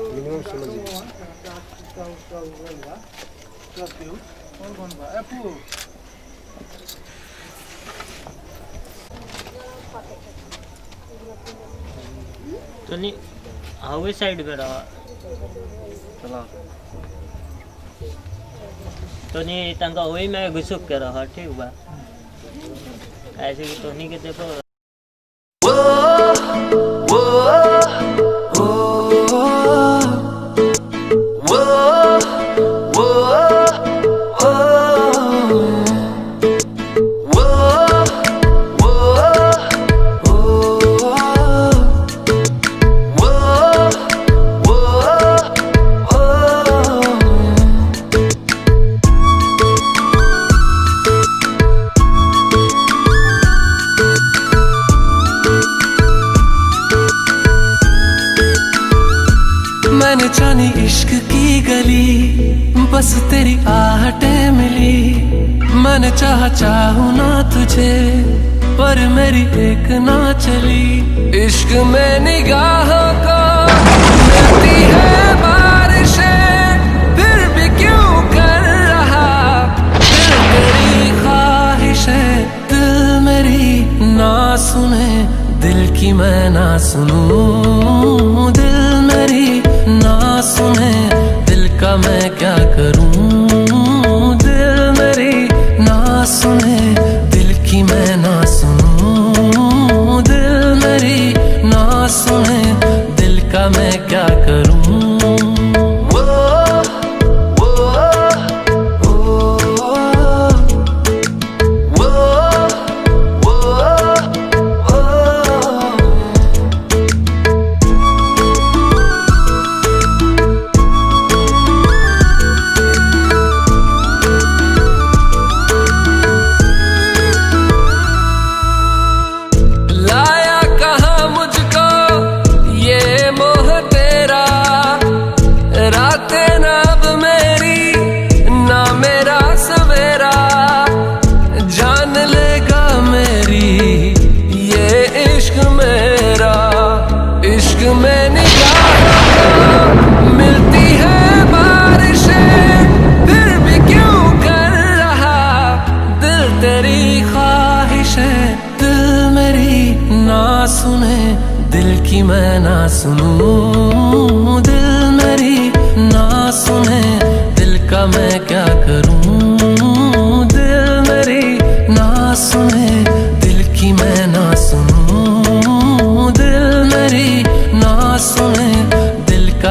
मिनिमम समझिए तो नहीं हावे साइड पे रहा चला तो नहीं तंका वही मैं घुसुक के रहा ठीक बा ऐसे कि तो नहीं के देखो मैंने जानी इश्क की गली बस तेरी आहटें मिली मैंने चाहूँ ना तुझे पर मेरी एक ना चली इश्क में निगाहों को मिलती है बारिशें फिर भी क्यों कर रहा दिल तेरी ख्वाहिशें दिल मेरी ना सुने दिल की मैं ना सुनूं दिल मेरी ना सुने दिल का मैं क्या करूं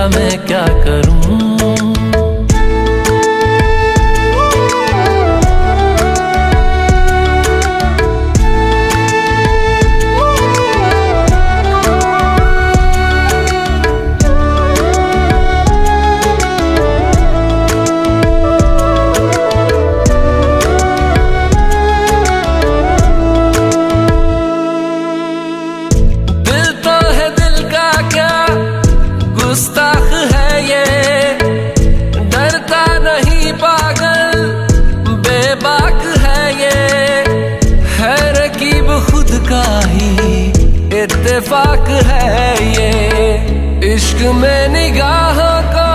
का मैं क्या करूं। गुस्ताख है ये, डरता नहीं पागल, बेबाक है ये, है रकीब खुद का ही इत्तेफाक है ये। इश्क में निगाहों को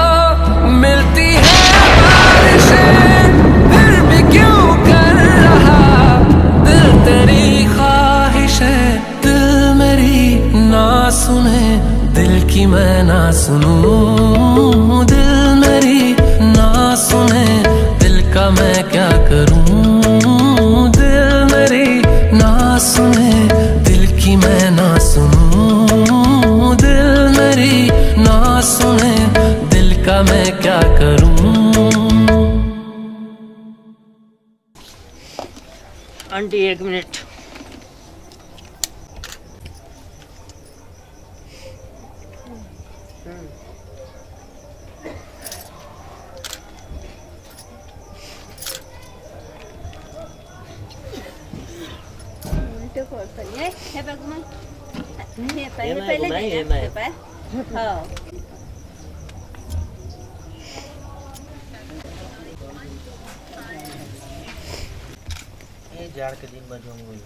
मिलती है बारिशें, फिर भी क्यों कर रहा दिल तेरी ख्वाहिश है। दिल मेरी ना सुने, दिल की मैं ना सुनूं, दिल मेरी ना सुने, दिल का मैं क्या करूं। दिल मेरी ना सुने, दिल की मैं ना सुनूं, दिल मेरी ना सुने, दिल का मैं क्या करूं। Aunty 1 minute. हे बघ मग हे हे पहिले माय पहिले घुमाई, दे हे ना, माय। हे पाय. हो ये जाड़ के दिन में जो हुई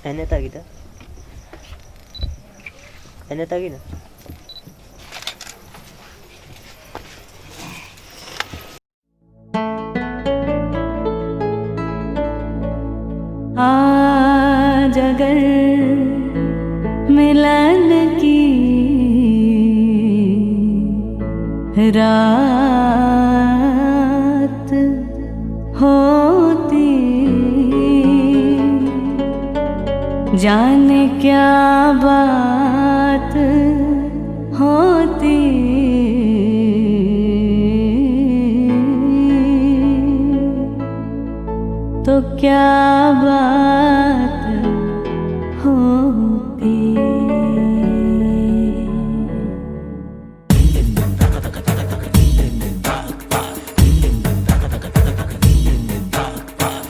एने तागी था, एने तागी ना। आज अगर मिलन की रात होती, जाने क्या बात होती, तो क्या बात होती।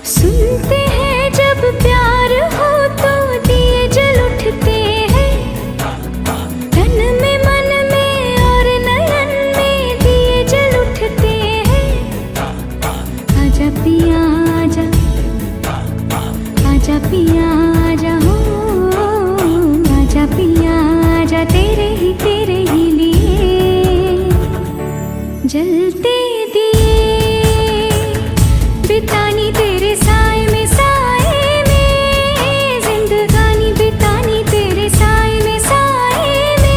सुनते हैं जब प्यार हो तो दिए जल उठते हैं, तन में मन में और नयन में दिए जल उठते हैं। आजा पिया आजा, आजा पिया आजा हो, आजा पिया आजा, तेरे ही लिए जलते दिए बितानी तेरे साए में, साए में जिंदगानी बितानी तेरे साए में, साए में।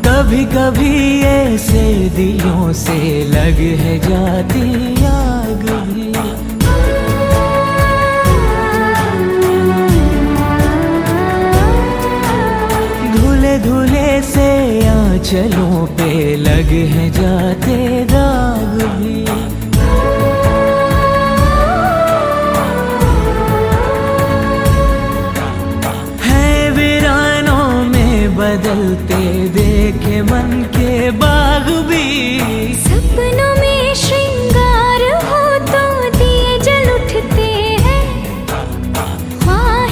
कभी कभी ऐसे दिलों से लग है जाती आग भी। धुले धुले से आंचलों पे लग है जाते दाग भी। बदलते देखे मन के बाग भी। सपनों में श्रृंगार हो तो दिए जल उठते हैं, ख्वाहिश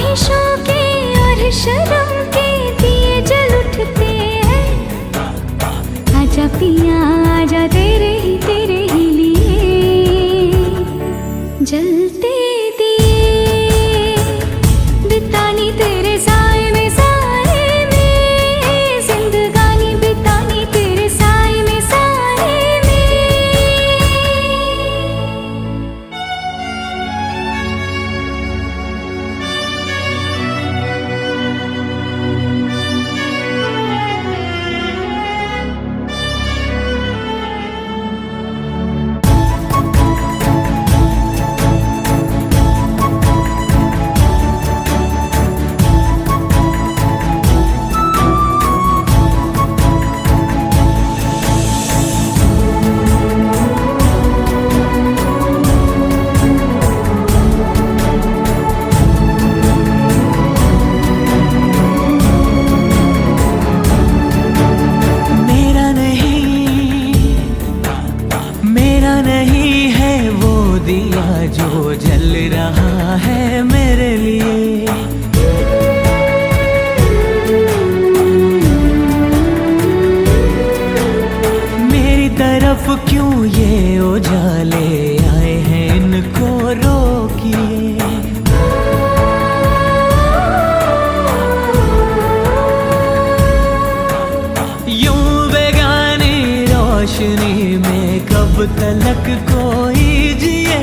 तलक कोई जिए।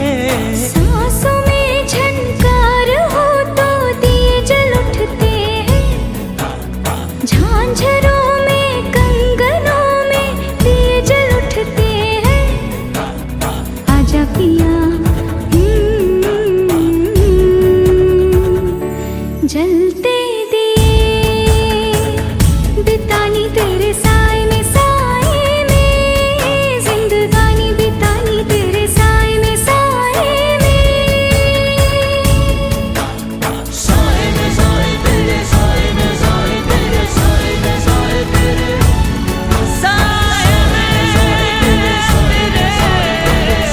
सांसों में झनकार हो तो दिए जल उठते हैं, झांझरों में कंगनों में दिए जल उठते हैं। आजा पिया जलते दिए बितानी तेरे साए में, साए में जिंदगानी बितानी तेरे साए में, साए में। साए में साए तेरे, साए में साए तेरे, साए में साए तेरे, साए में तेरे, साए में साए तेरे,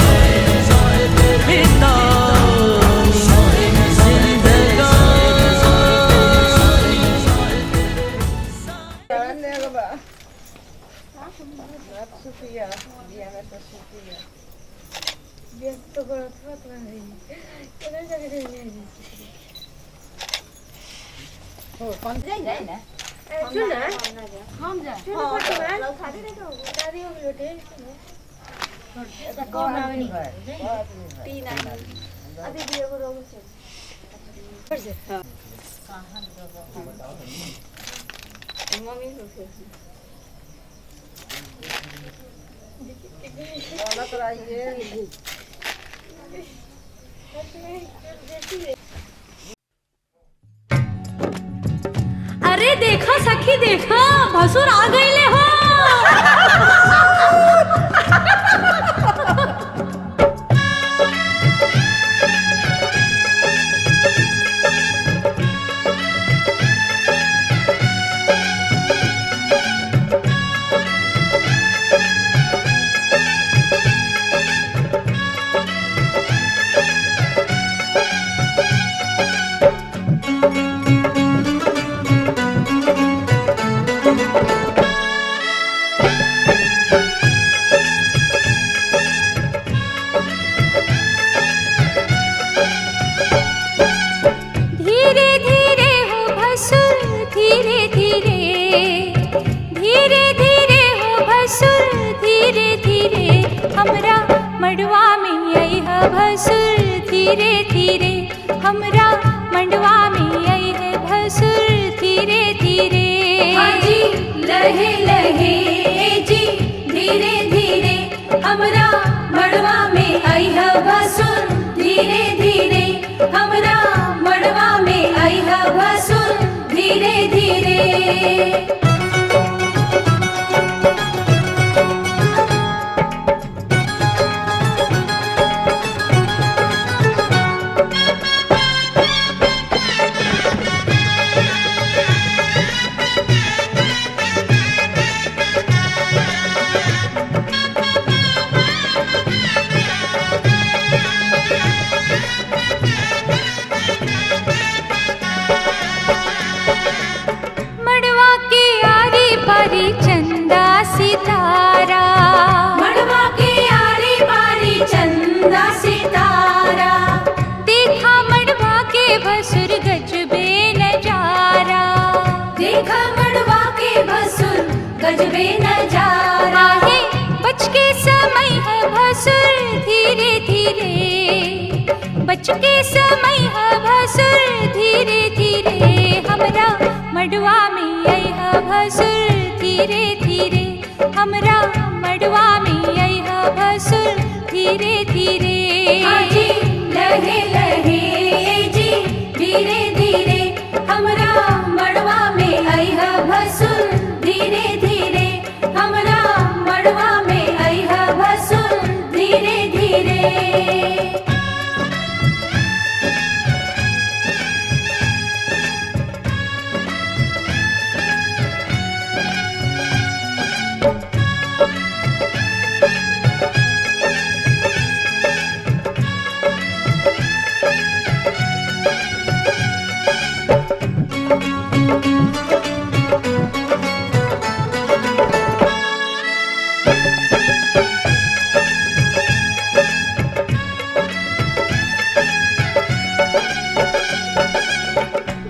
साए में साए तेरे, बितानी साए में साए तेरे, अरे देखा सखी देखा, भसुर आ गईले हो। धीरे धीरे हो भसुर धीरे धीरे, धीरे धीरे हो भसुर धीरे धीरे। हमरा मड़वा में आई है भसुर धीरे धीरे, हमरा मड़वा में आई है भसुर धीरे धीरे। जी लहे लहे जी धीरे धीरे, हमरा मड़वा में आई है भसुर धीरे धीरे, हमरा मड़वा में आई है भसुर धीरे धीरे। मड़वा की आरी पारी चंदा सितारा, मड़वा के आरी पारी चंदा सितारा, देखा मड़वा के भसुर गजबे नजारा। देखा मड़वा के भसुर गजबे नजारा। आहे बच के समय है भसुर धीरे धीरे, बच के समय है भसुर धीरे धीरे। हमरा मड़वा में आई है भसुर धीरे धीरे, हमरा मड़वा में आई है भसुर धीरे धीरे। जी लहे लहे जी धीरे धीरे, हमरा मड़वा में आई है भसुर धीरे धीरे, हमरा मड़वा में आई है भसुर धीरे धीरे।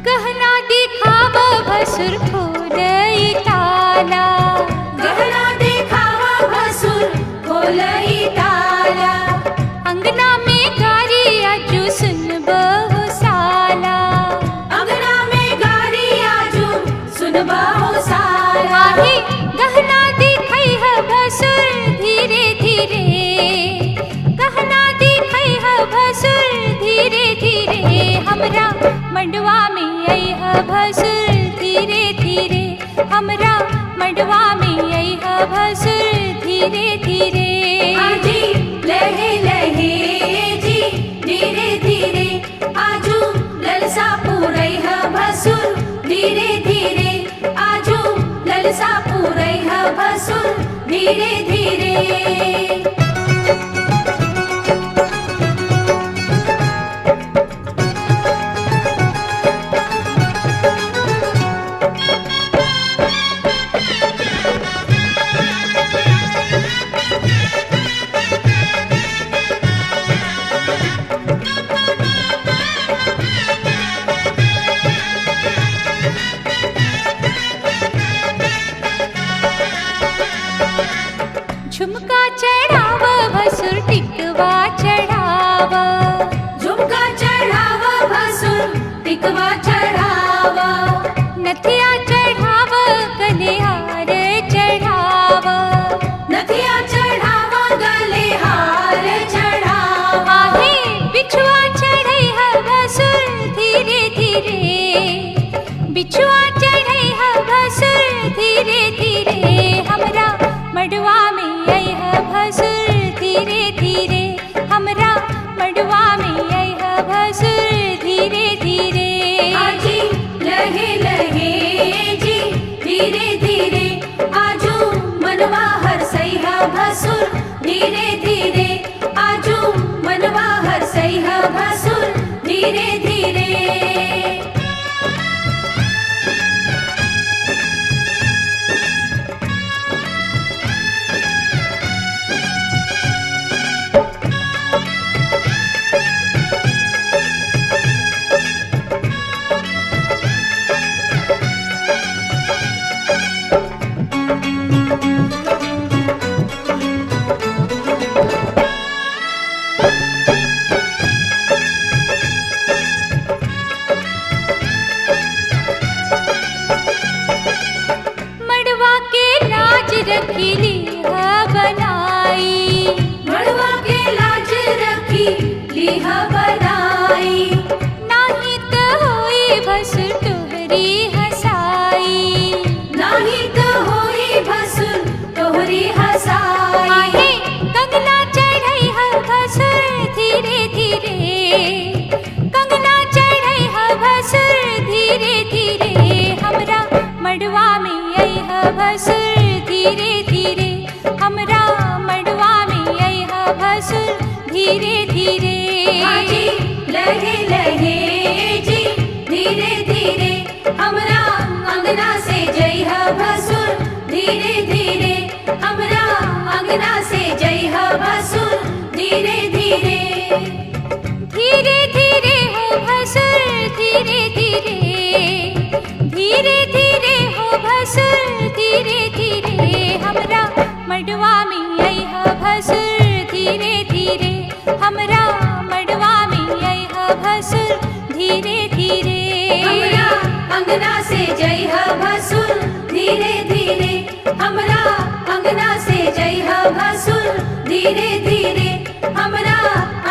गहना दिखावा भसुर खोलई ताला, गहना दिखावा भसुर खोलई ताला। मडवा में आई है भसुर धीरे धीरे हमरा मडवा में आई है भसुर धीरे धीरे आजी लहे लहे जी धीरे धीरे आजू ललसा पूरई है भसुर धीरे धीरे आजू ललसा पूरई है भसुर धीरे धीरे झुमका चढ़ाव भसुर टिकवा चढ़ाव झुमका चढ़ाव भसुर टिकवा चढ़ाव नथिया चढ़ाव गले हार चढ़ाव नथिया चढ़ाव गले हार चढ़ाव आहे बिछुआ चढ़ई है भसुर धीरे धीरे बिछुआ चढ़ई है भसुर धीरे धीरे हमरा मडवा में आई है भसुर धीरे धीरे हमरा मडवा में आई है भसुर धीरे धीरे आजी लहे लहे जी धीरे धीरे आजू मनवा हरसई है भसुर धीरे धीरे आजू मनवा हरसई है भसुर धीरे धीरे मडवा के लाज रखीली है बनाई मड़वा के लाज रखी लिहा बनाई नाही त होई भसुर तोहरी हसाई नाही तो होई भसुर तोहरी हसाई आहे कंगना चढ़ई है भसुर धीरे धीरे कंगना चढ़ई है भसुर धीरे धीरे हमरा मडवा में आई है भसुर धीरे धीरे हमरा मडवा में आई है भसुर धीरे धीरे आजी लहे लहे जी धीरे धीरे हमरा अंगना से जई है भसुर धीरे धीरे हमरा अंगना से जई है भसुर धीरे धीरे धीरे धीरे हो भसुर धीरे धीरे धीरे धीरे हो भसुर धीरे धीरे हमरा मडवा में आई है भसुर धीरे धीरे हमरा मडवा में आई है भसुर धीरे धीरे हमरा अंगना से जई है भसुर धीरे धीरे हमरा अंगना से जई है भसुर धीरे धीरे हमरा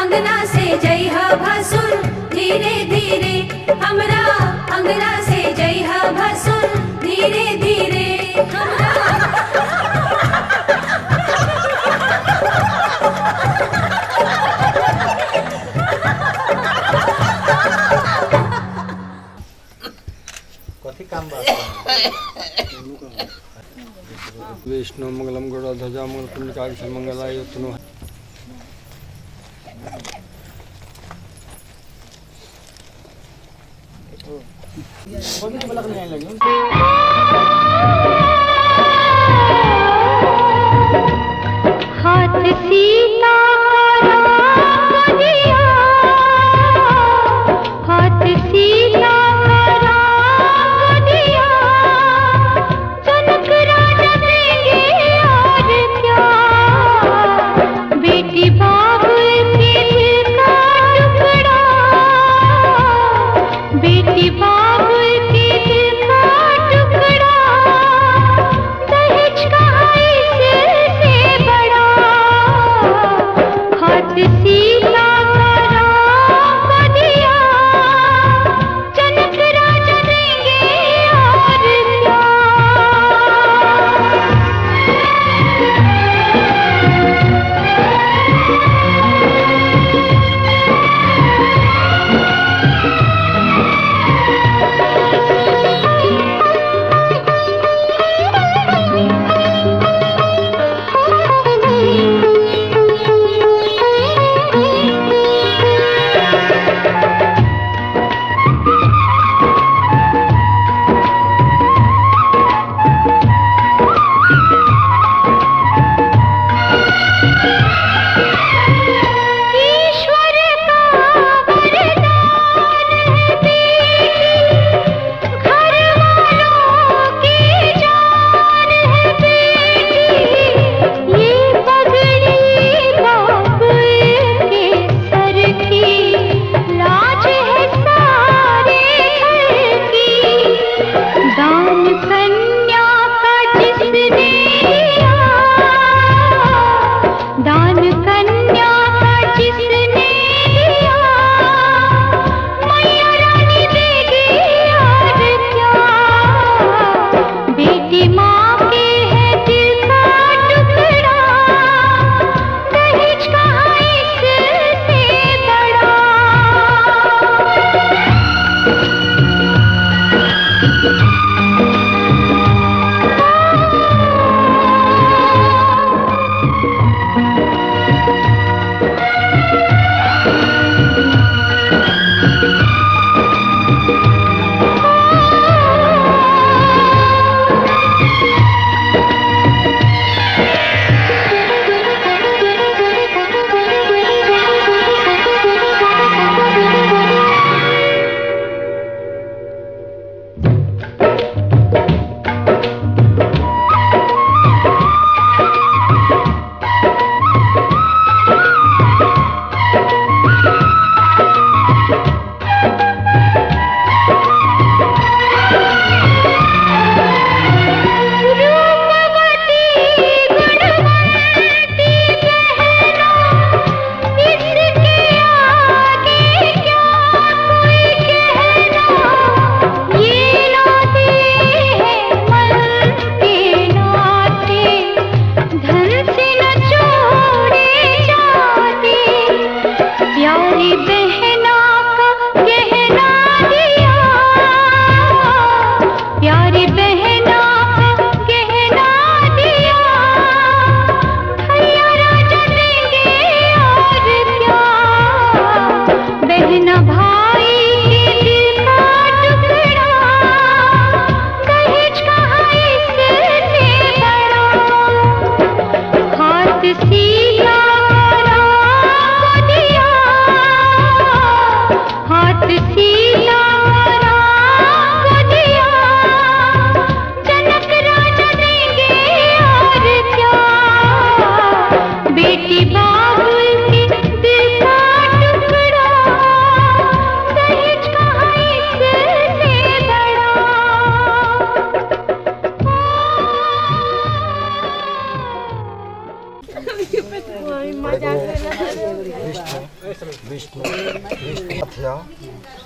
अंगना से जई है भसुर धीरे धीरे हमरा अंगना से जई है भसुर धीरे धीरे कथी काम बा विष्णु मंगलम गरुड़ ध्वजा मंगल पुण्यकाक्षी मंगलाय तनु हाथ सीता का राम दिया हाथ सीता का राम दिया जनक राजा देंगे और क्या बेटी बाप के दिल का टुकड़ा बेटी बाप के दिल का टुकड़ा दहेज का इससे बड़ा हाथ सीता का राम दिया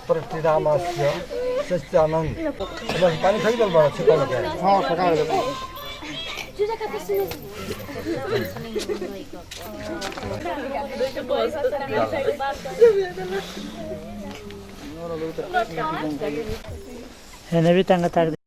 प्रतिरामास्य सच्चानंद बस पानी सही दल बड़ा छिपा लगे हां सका लगे है भी तंग तक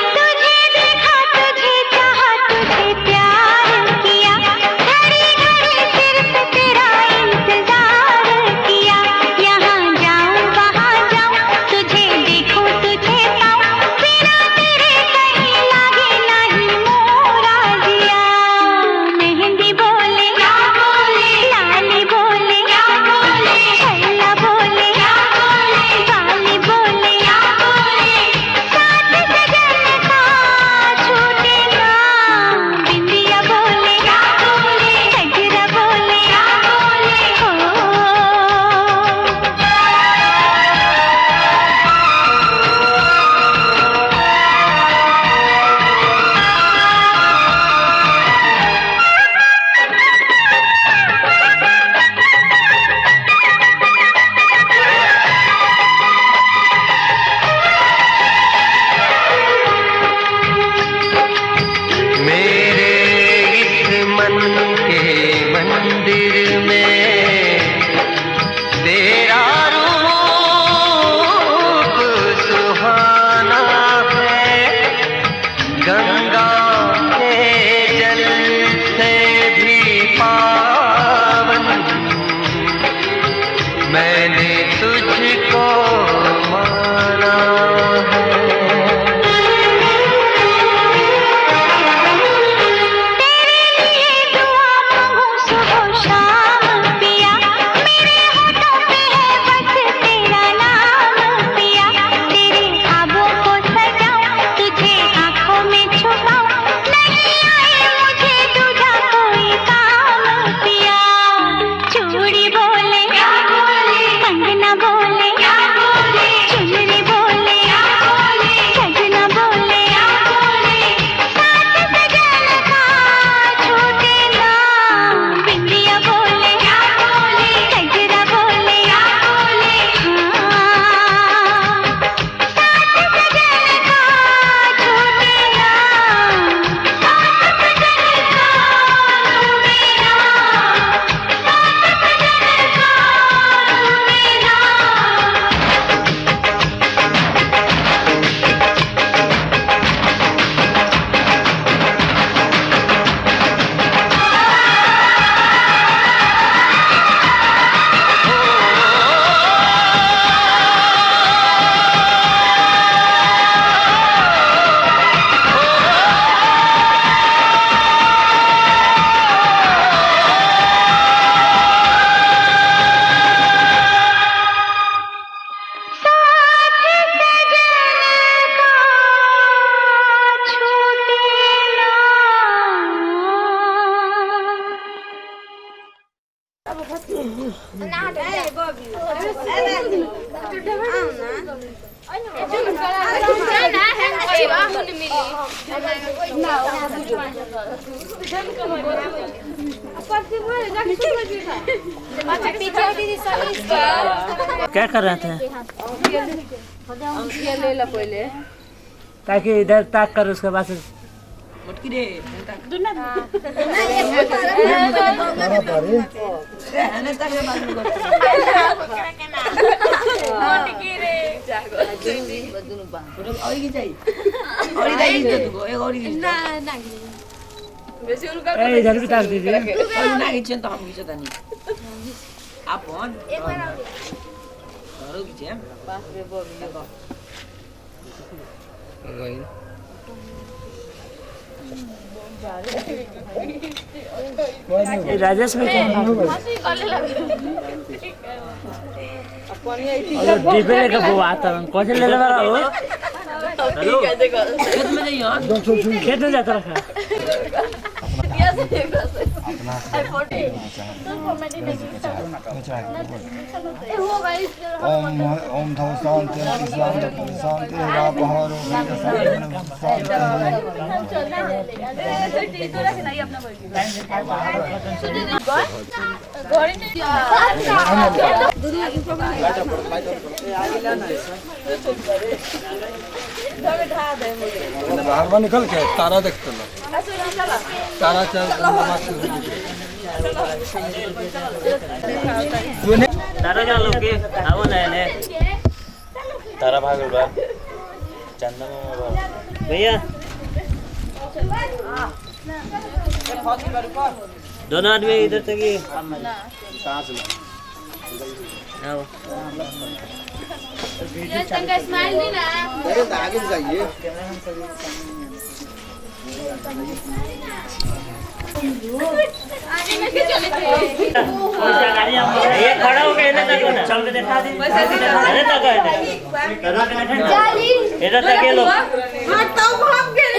तुझे देखा तुझे चाहा तुझे प्यार किया क्या कर रहे थे? ले ला पहले ताकि इधर ताक कर उसके बाद से मटकी रे इधर भी ताक दीजिए। तो हम खींचता नहीं आप कौन राजेश में डिब्बे लेकर वो आता है कौन से ले ले वाला हो? हेलो खेत में जाता रखा ओम धौ शांति शांति रापहारो बाहर बाहर निकल के तारा देखते ना तारा चल तारा क्या लोग के आओ ना ने तारा भागल बा चंदा में भैया दोनों आदमी इधर तक ही सांस लो आओ स्माइल दी ना आगे जाइए ये खड़ा हो गया इधर तक ना चल के दिखा दे इधर तक है इधर तक ये लोग हां तो भाग गए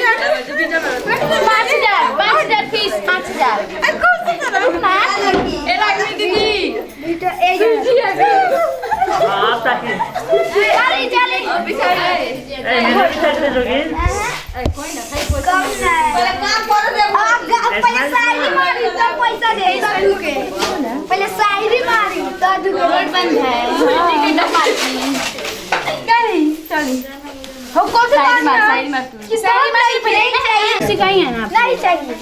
5000 पीस 5000 कौन सी तरह ए लगनी दीदी बेटा ए आप तक चली बिचारे से लोगे कोई ना कम ना पहले काम कर दे पहले शायरी मारी तब पैसा दे तू के पहले शायरी मारी तो दुकान बंद है टिकट मारती कहीं चली हो कौन सा शायरी मार तू शायरी मारी नहीं चाहिए सिखाई है ना नहीं चाहिए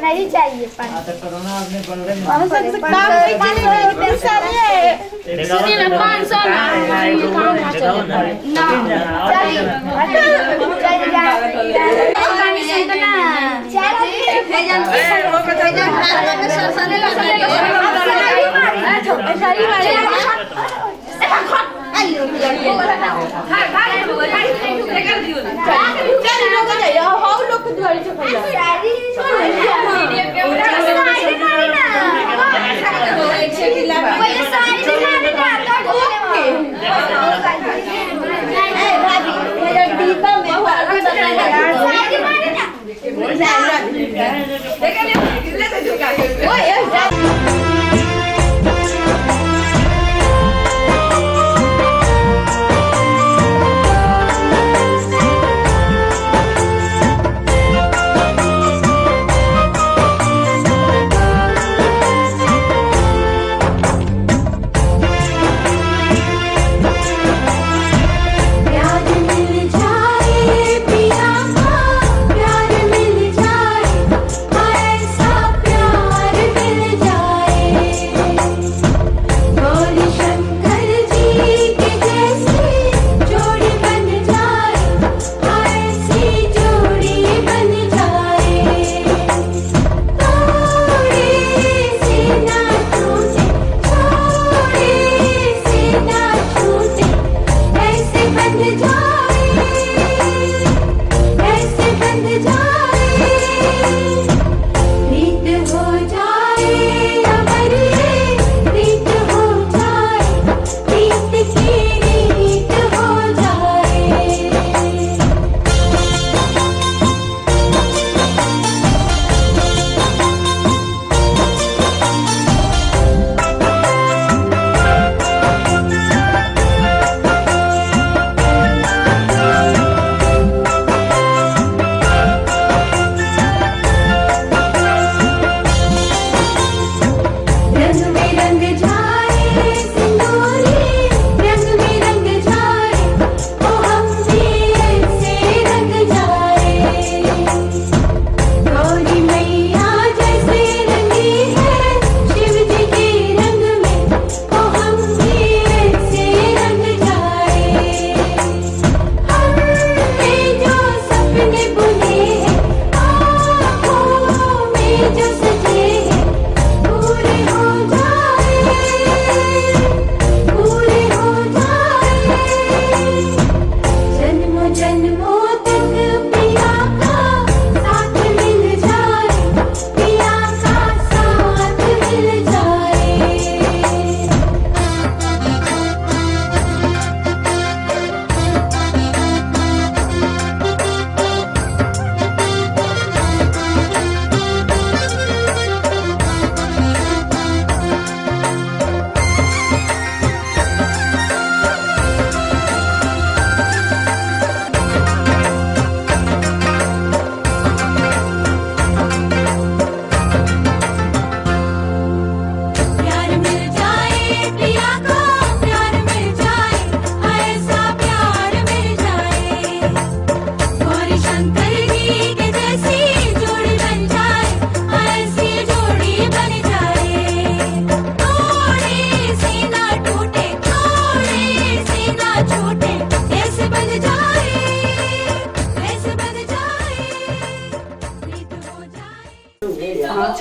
नहीं चाहिए कोरोना आपने बंद में सुनिए ना 500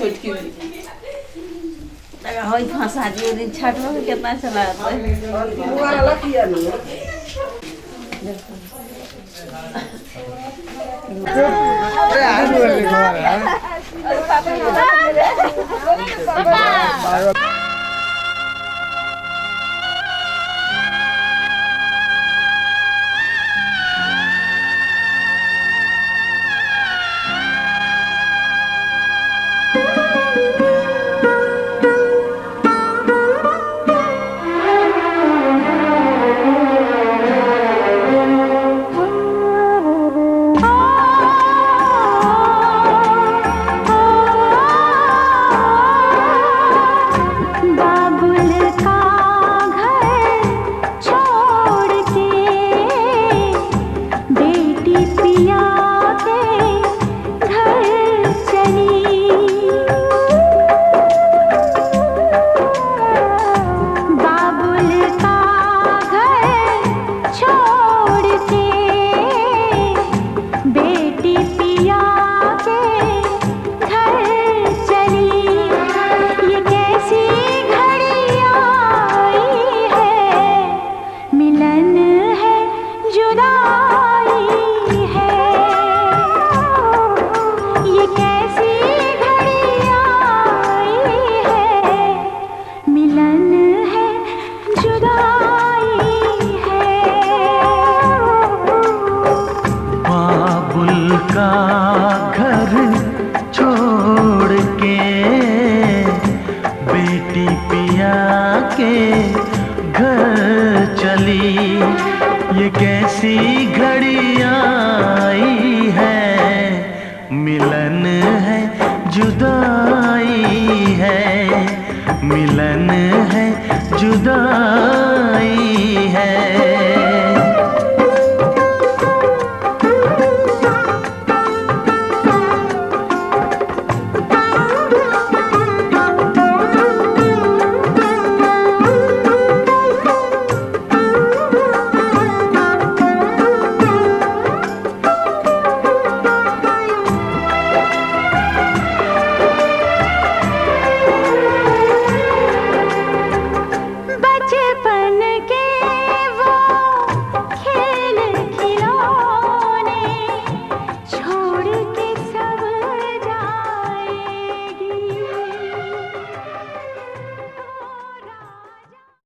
छोटकी होई फंसा दियो दिन छठवा में कितना चला बचपन के